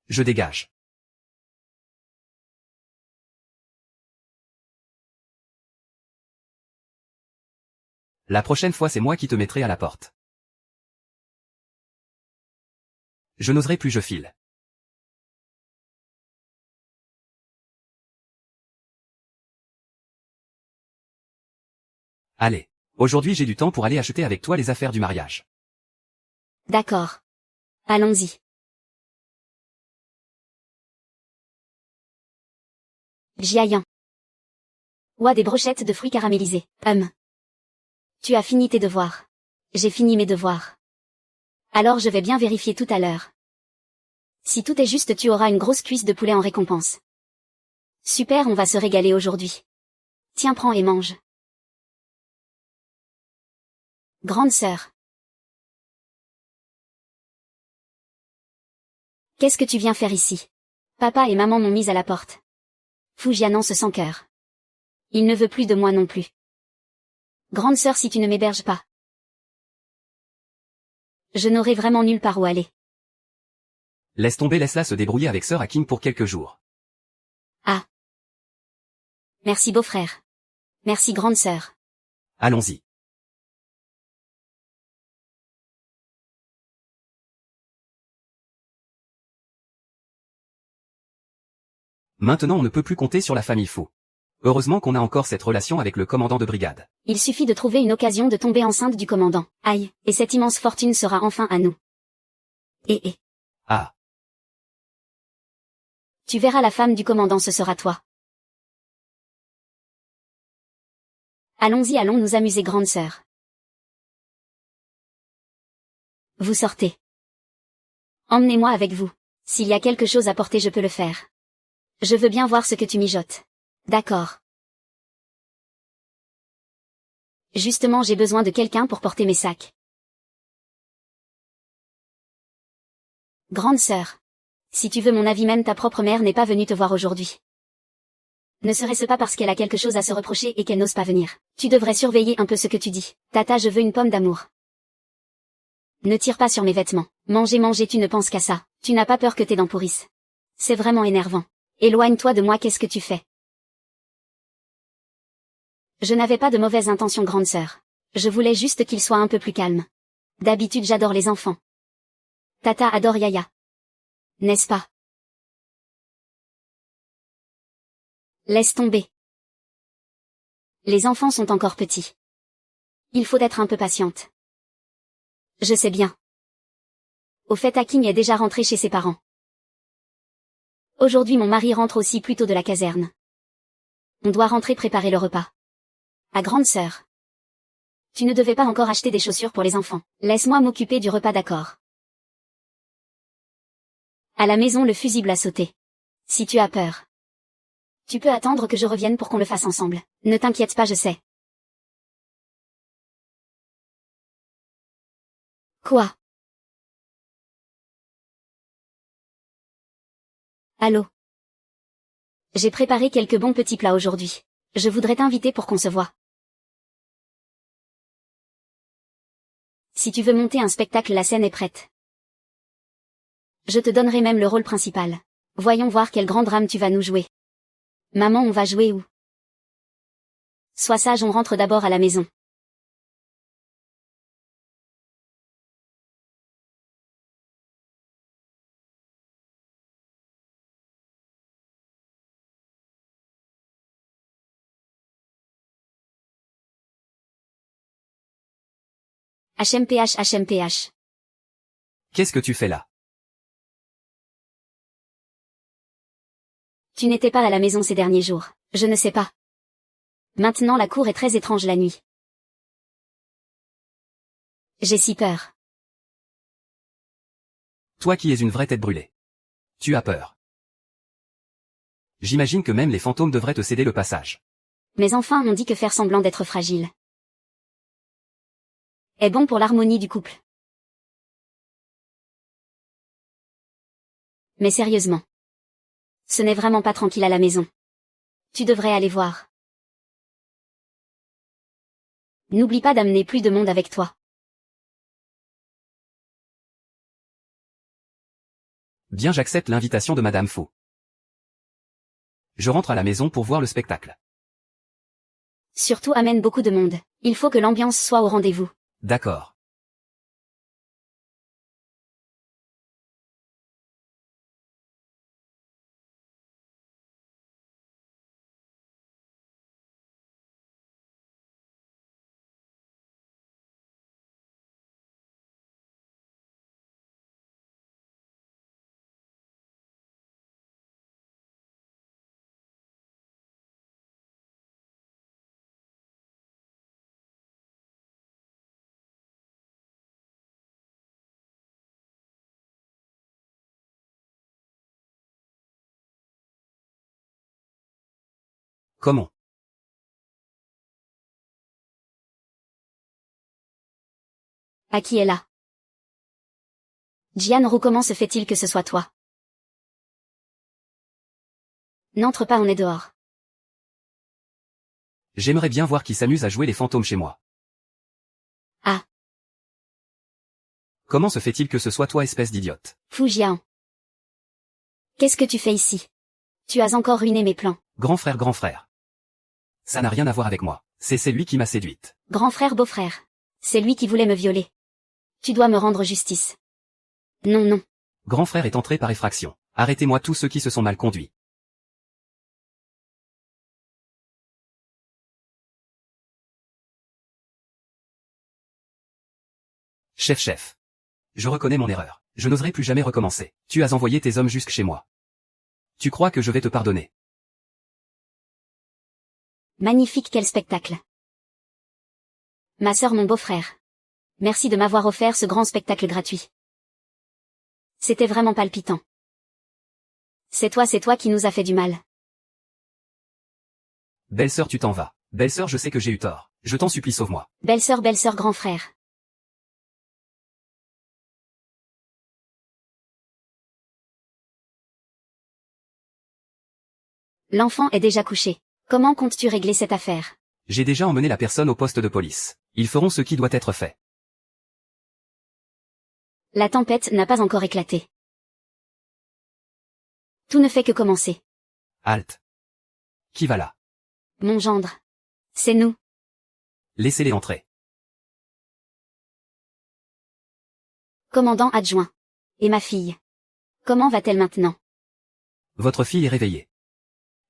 Je dégage. La prochaine fois c'est moi qui te mettrai à la porte. Je n'oserai plus, je file. Allez. Aujourd'hui j'ai du temps pour aller acheter avec toi les affaires du mariage. D'accord. Allons-y. Giaillant. Ouah, des brochettes de fruits caramélisés. Tu as fini tes devoirs. J'ai fini mes devoirs. Alors je vais bien vérifier tout à l'heure. Si tout est juste, tu auras une grosse cuisse de poulet en récompense. Super, on va se régaler aujourd'hui. Tiens, prends et mange. Grande sœur. Qu'est-ce que tu viens faire ici? Papa et maman m'ont mise à la porte. Fougianance sans cœur. Il ne veut plus de moi non plus. Grande sœur, si tu ne m'héberges pas. Je n'aurai vraiment nulle part où aller. Laisse tomber, laisse-la se débrouiller avec sœur Hakim pour quelques jours. Ah. Merci beau-frère. Merci grande sœur. Allons-y. Maintenant on ne peut plus compter sur la famille Fou. Heureusement qu'on a encore cette relation avec le commandant de brigade. Il suffit de trouver une occasion de tomber enceinte du commandant. Aïe, et cette immense fortune sera enfin à nous. Et. Ah. Tu verras, la femme du commandant, ce sera toi. Allons-y, allons nous amuser, grande sœur. Vous sortez. Emmenez-moi avec vous. S'il y a quelque chose à porter, je peux le faire. Je veux bien voir ce que tu mijotes. D'accord. Justement, j'ai besoin de quelqu'un pour porter mes sacs. Grande sœur. Si tu veux mon avis, même ta propre mère n'est pas venue te voir aujourd'hui. Ne serait-ce pas parce qu'elle a quelque chose à se reprocher et qu'elle n'ose pas venir? Tu devrais surveiller un peu ce que tu dis. Tata, je veux une pomme d'amour. Ne tire pas sur mes vêtements. Manger, tu ne penses qu'à ça. Tu n'as pas peur que tes dents pourrissent. C'est vraiment énervant. Éloigne-toi de moi, qu'est-ce que tu fais? Je n'avais pas de mauvaises intentions, grande sœur. Je voulais juste qu'il soit un peu plus calme. D'habitude, j'adore les enfants. Tata adore Yaya. N'est-ce pas? Laisse tomber. Les enfants sont encore petits. Il faut être un peu patiente. Je sais bien. Au fait, Hakim est déjà rentré chez ses parents. Aujourd'hui, mon mari rentre aussi plus tôt de la caserne. On doit rentrer préparer le repas. À grande sœur. Tu ne devais pas encore acheter des chaussures pour les enfants. Laisse-moi m'occuper du repas, d'accord? À la maison, le fusible a sauté. Si tu as peur, tu peux attendre que je revienne pour qu'on le fasse ensemble. Ne t'inquiète pas, je sais. Quoi? Allô? J'ai préparé quelques bons petits plats aujourd'hui. Je voudrais t'inviter pour qu'on se voie. Si tu veux monter un spectacle, la scène est prête. Je te donnerai même le rôle principal. Voyons voir quel grand drame tu vas nous jouer. Maman, on va jouer où? Sois sage, on rentre d'abord à la maison. HMPH. Qu'est-ce que tu fais là? Tu n'étais pas à la maison ces derniers jours. Je ne sais pas. Maintenant, la cour est très étrange la nuit. J'ai si peur. Toi qui es une vraie tête brûlée. Tu as peur. J'imagine que même les fantômes devraient te céder le passage. Mes enfants m'ont dit que faire semblant d'être fragile est bon pour l'harmonie du couple. Mais sérieusement. Ce n'est vraiment pas tranquille à la maison. Tu devrais aller voir. N'oublie pas d'amener plus de monde avec toi. Bien, j'accepte l'invitation de Madame Faux. Je rentre à la maison pour voir le spectacle. Surtout amène beaucoup de monde. Il faut que l'ambiance soit au rendez-vous. D'accord. Comment? À qui est là? Gianro, comment se fait-il que ce soit toi? N'entre pas, on est dehors. J'aimerais bien voir qui s'amuse à jouer les fantômes chez moi. Ah. Comment se fait-il que ce soit toi, espèce d'idiote? Fu Jian. Qu'est-ce que tu fais ici? Tu as encore ruiné mes plans. Grand frère, grand frère. Ça n'a rien à voir avec moi. C'est lui qui m'a séduite. Grand frère, beau-frère. C'est lui qui voulait me violer. Tu dois me rendre justice. Non, non. Grand frère est entré par effraction. Arrêtez-moi tous ceux qui se sont mal conduits. Chef. Je reconnais mon erreur. Je n'oserai plus jamais recommencer. Tu as envoyé tes hommes jusque chez moi. Tu crois que je vais te pardonner? Magnifique, quel spectacle. Ma sœur, mon beau-frère. Merci de m'avoir offert ce grand spectacle gratuit. C'était vraiment palpitant. C'est toi qui nous a fait du mal. Belle-sœur, tu t'en vas. Belle-sœur, je sais que j'ai eu tort. Je t'en supplie, sauve-moi. Belle-sœur, grand frère. L'enfant est déjà couché. Comment comptes-tu régler cette affaire? J'ai déjà emmené la personne au poste de police. Ils feront ce qui doit être fait. La tempête n'a pas encore éclaté. Tout ne fait que commencer. Halte. Qui va là? Mon gendre. C'est nous. Laissez-les entrer. Commandant adjoint. Et ma fille. Comment va-t-elle maintenant? Votre fille est réveillée.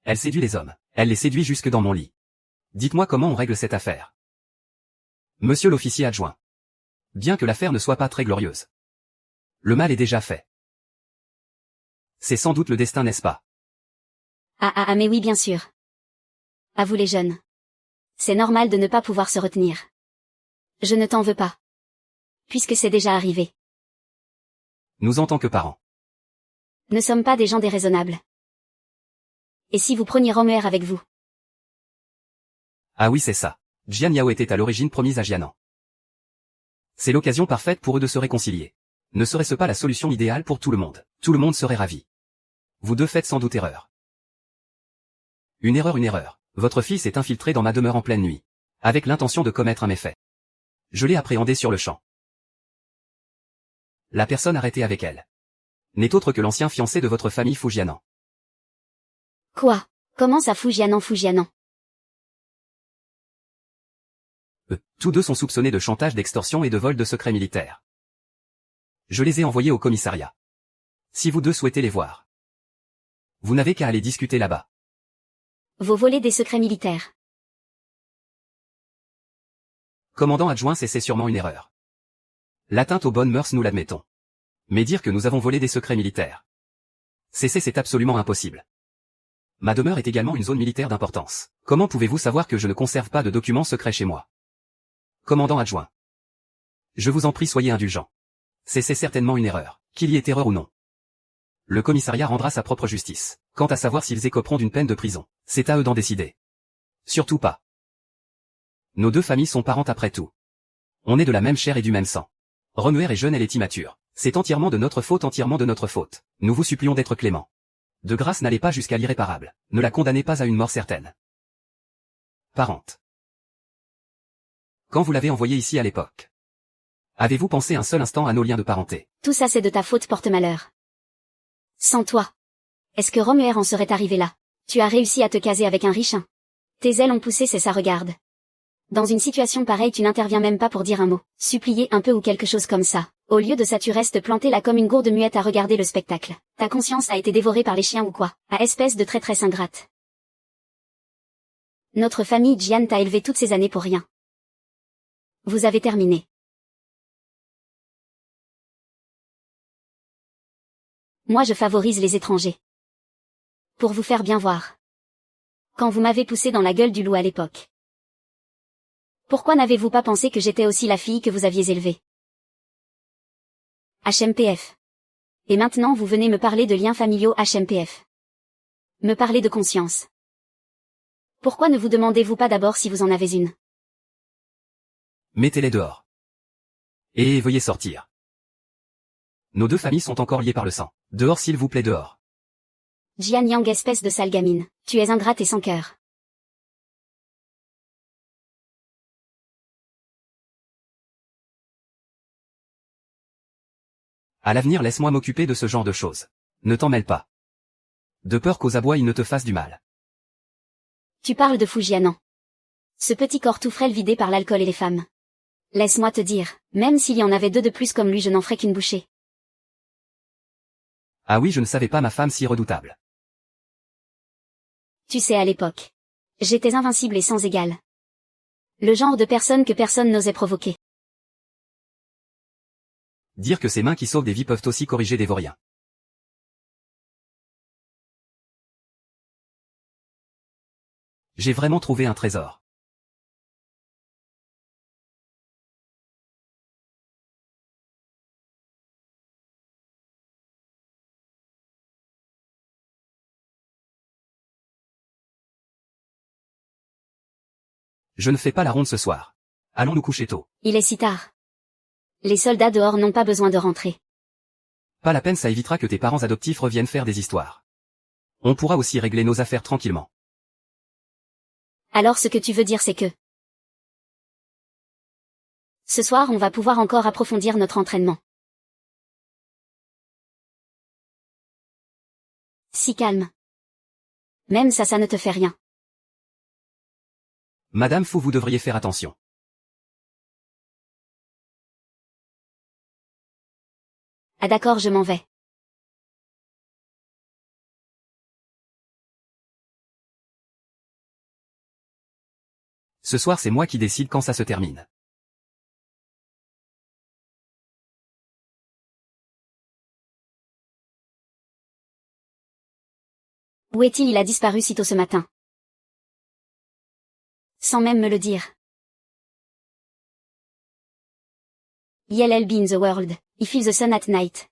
Elle séduit les hommes. Elle les séduit jusque dans mon lit. Dites-moi comment on règle cette affaire. Monsieur l'officier adjoint. Bien que l'affaire ne soit pas très glorieuse. Le mal est déjà fait. C'est sans doute le destin, n'est-ce pas? Ah, mais oui, bien sûr. À vous les jeunes. C'est normal de ne pas pouvoir se retenir. Je ne t'en veux pas. Puisque c'est déjà arrivé. Nous en tant que parents. Ne sommes pas des gens déraisonnables. Et si vous preniez Romer avec vous? Ah oui, c'est ça. Jian Yao était à l'origine promise à Jianan. C'est l'occasion parfaite pour eux de se réconcilier. Ne serait-ce pas la solution idéale pour tout le monde? Tout le monde serait ravi. Vous deux faites sans doute erreur. Une erreur. Votre fils est infiltré dans ma demeure en pleine nuit. Avec l'intention de commettre un méfait. Je l'ai appréhendé sur le champ. La personne arrêtée avec elle n'est autre que l'ancien fiancé de votre famille Fu Jianan. Quoi? Comment ça, Fu Jianan? Tous deux sont soupçonnés de chantage, d'extorsion et de vol de secrets militaires. Je les ai envoyés au commissariat. Si vous deux souhaitez les voir, vous n'avez qu'à aller discuter là-bas. Vous volez des secrets militaires. Commandant adjoint, c'est sûrement une erreur. L'atteinte aux bonnes mœurs, nous l'admettons. Mais dire que nous avons volé des secrets militaires, c'est absolument impossible. Ma demeure est également une zone militaire d'importance. Comment pouvez-vous savoir que je ne conserve pas de documents secrets chez moi? Commandant adjoint. Je vous en prie, soyez indulgent. C'est certainement une erreur. Qu'il y ait erreur ou non. Le commissariat rendra sa propre justice. Quant à savoir s'ils écoperont d'une peine de prison, c'est à eux d'en décider. Surtout pas. Nos deux familles sont parentes après tout. On est de la même chair et du même sang. Remuer est jeune, elle est immature. C'est entièrement de notre faute, entièrement de notre faute. Nous vous supplions d'être clément. De grâce, n'allez pas jusqu'à l'irréparable. Ne la condamnez pas à une mort certaine. Parente. Quand vous l'avez envoyée ici à l'époque, avez-vous pensé un seul instant à nos liens de parenté? Tout ça c'est de ta faute, porte-malheur. Sans toi. Est-ce que Romuer en serait arrivé là? Tu as réussi à te caser avec un riche. Tes ailes ont poussé, c'est ça, regarde. Dans une situation pareille, tu n'interviens même pas pour dire un mot, supplier un peu ou quelque chose comme ça. Au lieu de ça, tu restes planté là comme une gourde muette à regarder le spectacle. Ta conscience a été dévorée par les chiens ou quoi? À espèce de traîtresse ingrate. Notre famille Jian t'a élevé toutes ces années pour rien. Vous avez terminé. Moi je favorise les étrangers. Pour vous faire bien voir. Quand vous m'avez poussé dans la gueule du loup à l'époque. Pourquoi n'avez-vous pas pensé que j'étais aussi la fille que vous aviez élevée? HMPF. Et maintenant vous venez me parler de liens familiaux HMPF. Me parler de conscience. Pourquoi ne vous demandez-vous pas d'abord si vous en avez une? Mettez-les dehors. Et veuillez sortir. Nos deux familles sont encore liées par le sang. Dehors s'il vous plaît, dehors. Jian Yang, espèce de sale gamine. Tu es ingrate et sans cœur. À l'avenir, laisse-moi m'occuper de ce genre de choses. Ne t'en mêle pas. De peur qu'aux abois il ne te fasse du mal. Tu parles de Fujianan. Ce petit corps tout frêle vidé par l'alcool et les femmes. Laisse-moi te dire, même s'il y en avait deux de plus comme lui, je n'en ferais qu'une bouchée. Ah oui, je ne savais pas ma femme si redoutable. Tu sais, à l'époque, j'étais invincible et sans égal. Le genre de personne que personne n'osait provoquer. Dire que ces mains qui sauvent des vies peuvent aussi corriger des vauriens. J'ai vraiment trouvé un trésor. Je ne fais pas la ronde ce soir. Allons nous coucher tôt. Il est si tard. Les soldats dehors n'ont pas besoin de rentrer. Pas la peine, ça évitera que tes parents adoptifs reviennent faire des histoires. On pourra aussi régler nos affaires tranquillement. Alors ce que tu veux dire c'est que... Ce soir on va pouvoir encore approfondir notre entraînement. Si calme. Même ça ne te fait rien. Madame Fu, vous devriez faire attention. Ah d'accord, je m'en vais. Ce soir c'est moi qui décide quand ça se termine. Où est-il? Il a disparu sitôt ce matin. Sans même me le dire. I'll be in the world, I feel the sun at night.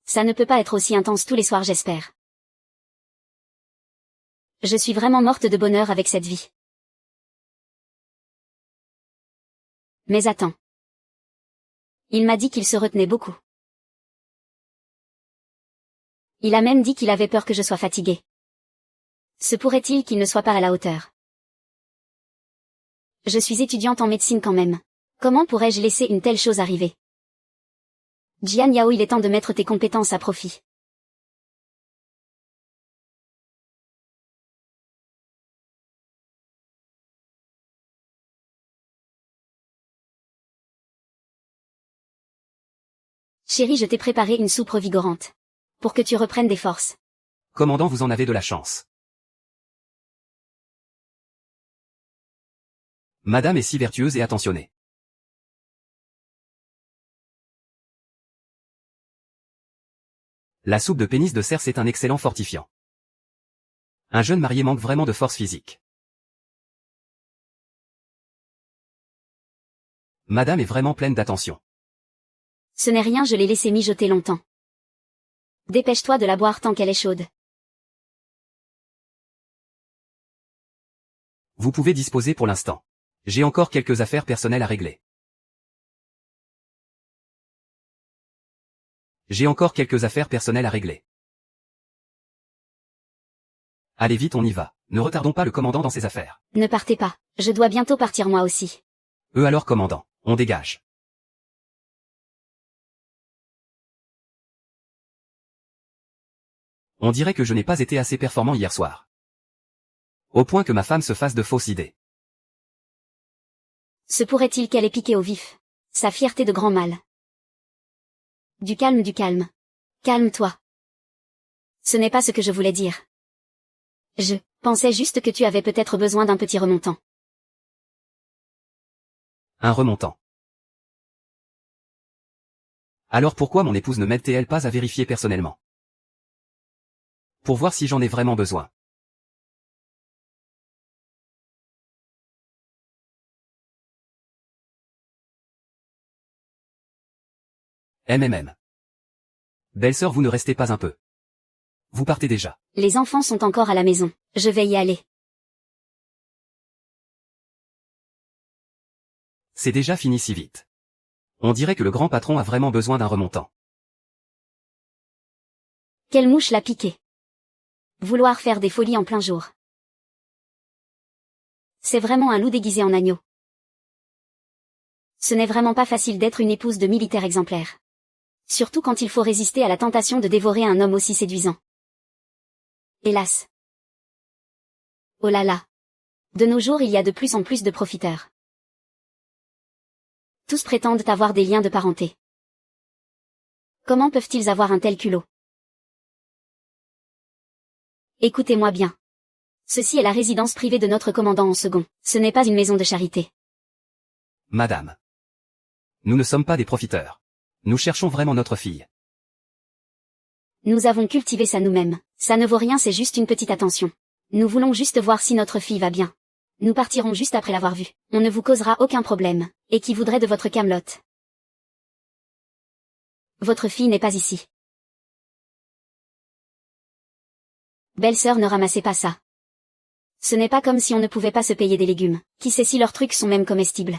Ça ne peut pas être aussi intense tous les soirs, j'espère. Je suis vraiment morte de bonheur avec cette vie. Mais attends. Il m'a dit qu'il se retenait beaucoup. Il a même dit qu'il avait peur que je sois fatiguée. Se pourrait-il qu'il ne soit pas à la hauteur? Je suis étudiante en médecine quand même. Comment pourrais-je laisser une telle chose arriver? Jian Yao, il est temps de mettre tes compétences à profit. Chérie, je t'ai préparé une soupe revigorante. Pour que tu reprennes des forces. Commandant, vous en avez de la chance. Madame est si vertueuse et attentionnée. La soupe de pénis de cerf, c'est un excellent fortifiant. Un jeune marié manque vraiment de force physique. Madame est vraiment pleine d'attention. Ce n'est rien, je l'ai laissé mijoter longtemps. Dépêche-toi de la boire tant qu'elle est chaude. Vous pouvez disposer pour l'instant. J'ai encore quelques affaires personnelles à régler. Allez vite, on y va. Ne retardons pas le commandant dans ses affaires. Ne partez pas, je dois bientôt partir moi aussi. Alors commandant, on dégage. On dirait que je n'ai pas été assez performant hier soir. Au point que ma femme se fasse de fausses idées. Se pourrait-il qu'elle ait piqué au vif sa fierté de grand mal? Du calme, du calme. Calme-toi. Ce n'est pas ce que je voulais dire. Je pensais juste que tu avais peut-être besoin d'un petit remontant. Un remontant. Alors pourquoi mon épouse ne m'aide-t-elle pas à vérifier personnellement? Pour voir si j'en ai vraiment besoin. Belle-sœur, vous ne restez pas un peu. Vous partez déjà. Les enfants sont encore à la maison, je vais y aller. C'est déjà fini si vite. On dirait que le grand patron a vraiment besoin d'un remontant. Quelle mouche l'a piqué? Vouloir faire des folies en plein jour. C'est vraiment un loup déguisé en agneau. Ce n'est vraiment pas facile d'être une épouse de militaire exemplaire. Surtout quand il faut résister à la tentation de dévorer un homme aussi séduisant. Hélas. Oh là là. De nos jours il y a de plus en plus de profiteurs. Tous prétendent avoir des liens de parenté. Comment peuvent-ils avoir un tel culot? Écoutez-moi bien. Ceci est la résidence privée de notre commandant en second. Ce n'est pas une maison de charité. Madame. Nous ne sommes pas des profiteurs. Nous cherchons vraiment notre fille. Nous avons cultivé ça nous-mêmes. Ça ne vaut rien, c'est juste une petite attention. Nous voulons juste voir si notre fille va bien. Nous partirons juste après l'avoir vue. On ne vous causera aucun problème. Et qui voudrait de votre camelote? Votre fille n'est pas ici. Belle-sœur, ne ramassez pas ça. Ce n'est pas comme si on ne pouvait pas se payer des légumes. Qui sait si leurs trucs sont même comestibles.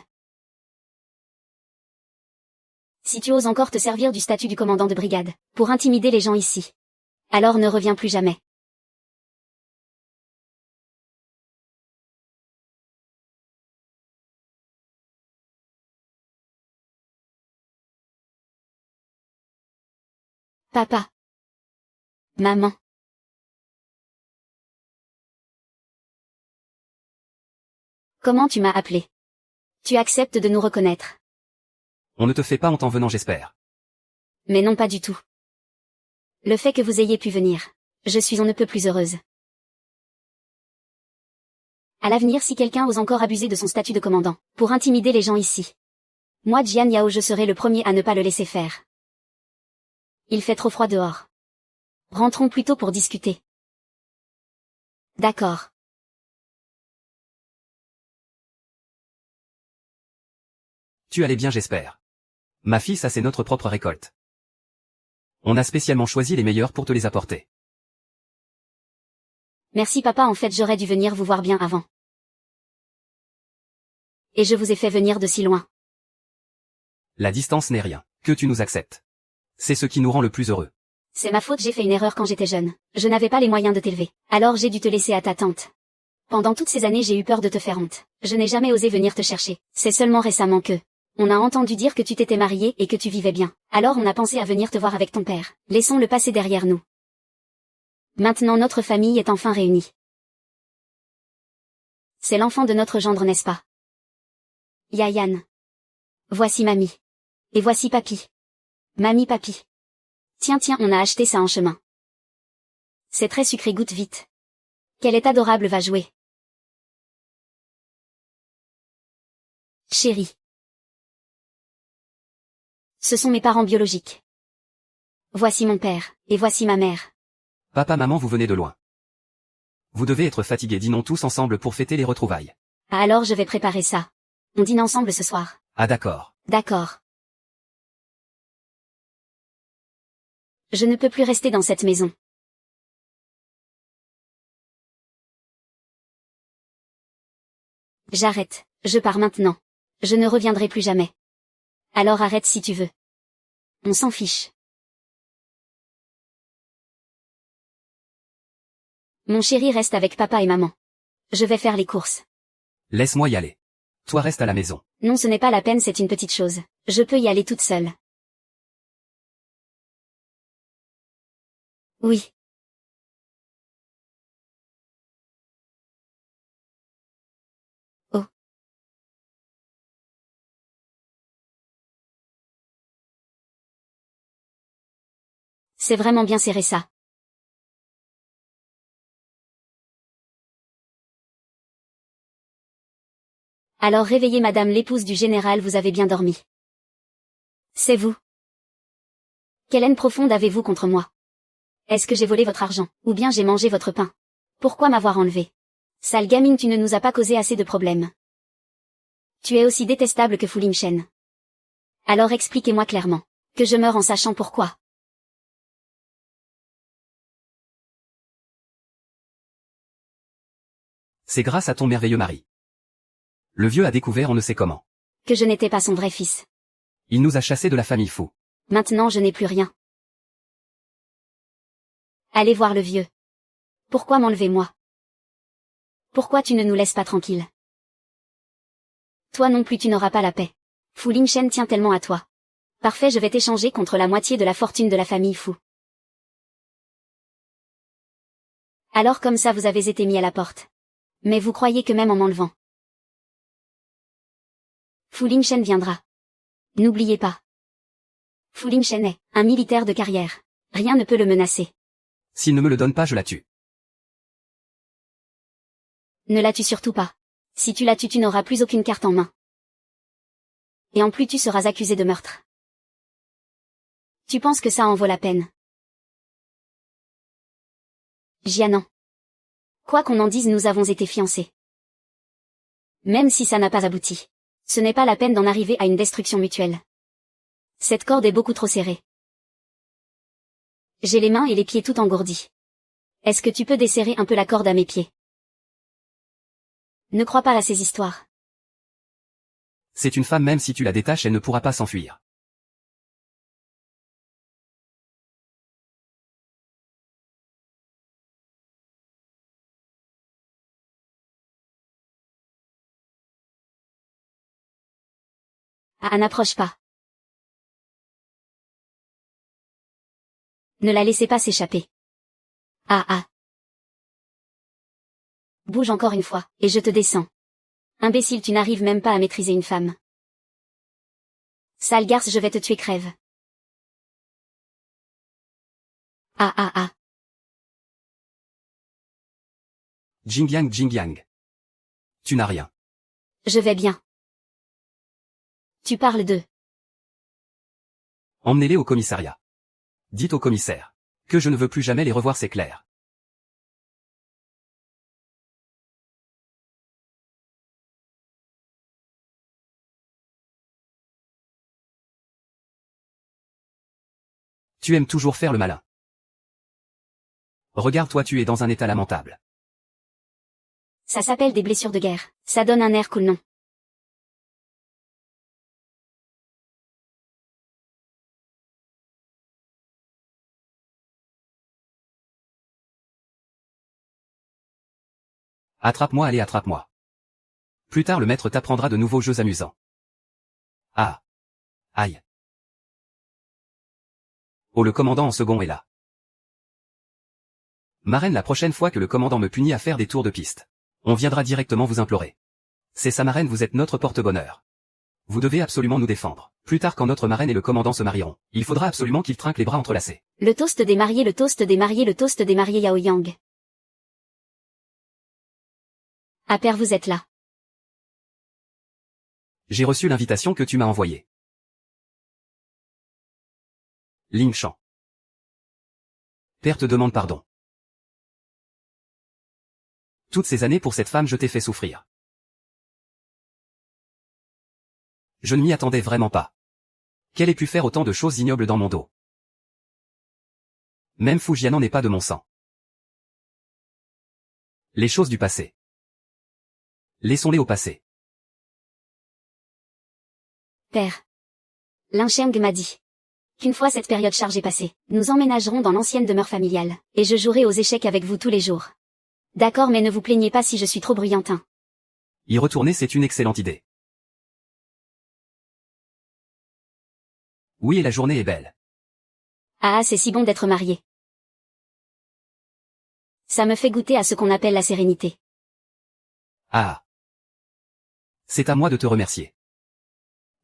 Si tu oses encore te servir du statut du commandant de brigade, pour intimider les gens ici. Alors ne reviens plus jamais. Papa. Maman. Comment tu m'as appelé? Tu acceptes de nous reconnaître. On ne te fait pas honte en venant, j'espère. Mais non, pas du tout. Le fait que vous ayez pu venir, je suis on ne peut plus heureuse. À l'avenir, si quelqu'un ose encore abuser de son statut de commandant, pour intimider les gens ici. Moi, Jian Yao, je serai le premier à ne pas le laisser faire. Il fait trop froid dehors. Rentrons plutôt pour discuter. D'accord. Tu allais bien, j'espère. Ma fille, ça c'est notre propre récolte. On a spécialement choisi les meilleurs pour te les apporter. Merci papa, en fait j'aurais dû venir vous voir bien avant. Et je vous ai fait venir de si loin. La distance n'est rien, que tu nous acceptes. C'est ce qui nous rend le plus heureux. C'est ma faute, j'ai fait une erreur quand j'étais jeune. Je n'avais pas les moyens de t'élever. Alors j'ai dû te laisser à ta tante. Pendant toutes ces années j'ai eu peur de te faire honte. Je n'ai jamais osé venir te chercher. C'est seulement récemment que... On a entendu dire que tu t'étais marié et que tu vivais bien. Alors on a pensé à venir te voir avec ton père. Laissons le passé derrière nous. Maintenant notre famille est enfin réunie. C'est l'enfant de notre gendre, n'est-ce pas? Yayan. Voici mamie. Et voici papy. Mamie, papy. Tiens, on a acheté ça en chemin. C'est très sucré, goûte vite. Qu'elle est adorable, va jouer. Chérie. Ce sont mes parents biologiques. Voici mon père, et voici ma mère. Papa, maman, vous venez de loin. Vous devez être fatigués, dînons tous ensemble pour fêter les retrouvailles. Ah alors je vais préparer ça. On dîne ensemble ce soir. Ah d'accord. D'accord. Je ne peux plus rester dans cette maison. J'arrête, je pars maintenant. Je ne reviendrai plus jamais. Alors arrête si tu veux. On s'en fiche. Mon chéri reste avec papa et maman. Je vais faire les courses. Laisse-moi y aller. Toi reste à la maison. Non, ce n'est pas la peine, c'est une petite chose. Je peux y aller toute seule. Oui. Oh. C'est vraiment bien serré ça. Alors réveillez madame l'épouse du général, vous avez bien dormi. C'est vous. Quelle haine profonde avez-vous contre moi? Est-ce que j'ai volé votre argent, ou bien j'ai mangé votre pain? Pourquoi m'avoir enlevé? Sale gamine, tu ne nous as pas causé assez de problèmes. Tu es aussi détestable que Fu Lingchen. Alors expliquez-moi clairement. Que je meure en sachant pourquoi. C'est grâce à ton merveilleux mari. Le vieux a découvert on ne sait comment. Que je n'étais pas son vrai fils. Il nous a chassés de la famille Fu. Maintenant je n'ai plus rien. Allez voir le vieux. Pourquoi m'enlever moi? Pourquoi tu ne nous laisses pas tranquilles? Toi non plus tu n'auras pas la paix. Fu Lingchen tient tellement à toi. Parfait, je vais t'échanger contre la moitié de la fortune de la famille Fu. Alors comme ça vous avez été mis à la porte. Mais vous croyez que même en m'enlevant, Fu Lingchen viendra. N'oubliez pas. Fu Lingchen est un militaire de carrière. Rien ne peut le menacer. S'il ne me le donne pas, je la tue. Ne la tue surtout pas. Si tu la tues, tu n'auras plus aucune carte en main. Et en plus tu seras accusé de meurtre. Tu penses que ça en vaut la peine? Jianan. Quoi qu'on en dise, nous avons été fiancés. Même si ça n'a pas abouti. Ce n'est pas la peine d'en arriver à une destruction mutuelle. Cette corde est beaucoup trop serrée. J'ai les mains et les pieds tout engourdis. Est-ce que tu peux desserrer un peu la corde à mes pieds? Ne crois pas à ces histoires. C'est une femme, même si tu la détaches, elle ne pourra pas s'enfuir. Ah, n'approche pas. Ne la laissez pas s'échapper. Ah. Bouge encore une fois, et je te descends. Imbécile, tu n'arrives même pas à maîtriser une femme. Sale garce, je vais te tuer, crève. Ah. Jingyang. Tu n'as rien. Je vais bien. Tu parles de... Emmenez-les au commissariat. Dites au commissaire que je ne veux plus jamais les revoir, c'est clair. Tu aimes toujours faire le malin. Regarde-toi, tu es dans un état lamentable. Ça s'appelle des blessures de guerre. Ça donne un air cool, non? Attrape-moi, allez, attrape-moi. Plus tard le maître t'apprendra de nouveaux jeux amusants. Ah. Aïe. Oh, le commandant en second est là. Marraine, la prochaine fois que le commandant me punit à faire des tours de piste, on viendra directement vous implorer. C'est ça, marraine, vous êtes notre porte-bonheur. Vous devez absolument nous défendre. Plus tard, quand notre marraine et le commandant se marieront, il faudra absolument qu'ils trinquent les bras entrelacés. Le toast des mariés, le toast des mariés, le toast des mariés Yao Yang. Ah, père, vous êtes là. J'ai reçu l'invitation que tu m'as envoyée. Ling Shan. Père te demande pardon. Toutes ces années pour cette femme, je t'ai fait souffrir. Je ne m'y attendais vraiment pas. Qu'elle ait pu faire autant de choses ignobles dans mon dos. Même Fujian n'est pas de mon sang. Les choses du passé. Laissons-les au passé. Père. Lin Sheng m'a dit qu'une fois cette période chargée passée, nous emménagerons dans l'ancienne demeure familiale, et je jouerai aux échecs avec vous tous les jours. D'accord, mais ne vous plaignez pas si je suis trop bruyantin. Y retourner, c'est une excellente idée. Oui, et la journée est belle. Ah, c'est si bon d'être marié. Ça me fait goûter à ce qu'on appelle la sérénité. Ah. C'est à moi de te remercier.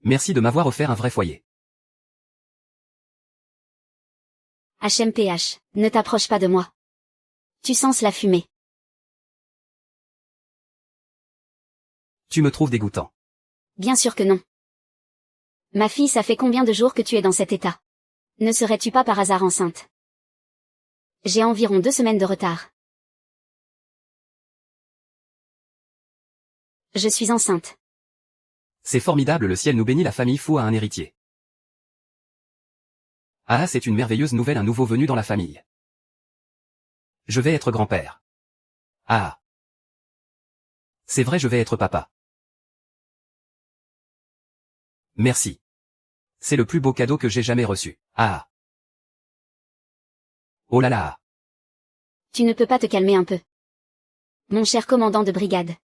Merci de m'avoir offert un vrai foyer. HMPH, ne t'approche pas de moi. Tu sens la fumée. Tu me trouves dégoûtant. Bien sûr que non. Ma fille, ça fait combien de jours que tu es dans cet état? Ne serais-tu pas par hasard enceinte? J'ai environ 2 semaines de retard. Je suis enceinte. C'est formidable, le ciel nous bénit, la famille Fu a un héritier. Ah, c'est une merveilleuse nouvelle, un nouveau venu dans la famille. Je vais être grand-père. Ah. C'est vrai, je vais être papa. Merci. C'est le plus beau cadeau que j'ai jamais reçu. Ah. Oh là là. Tu ne peux pas te calmer un peu? Mon cher commandant de brigade,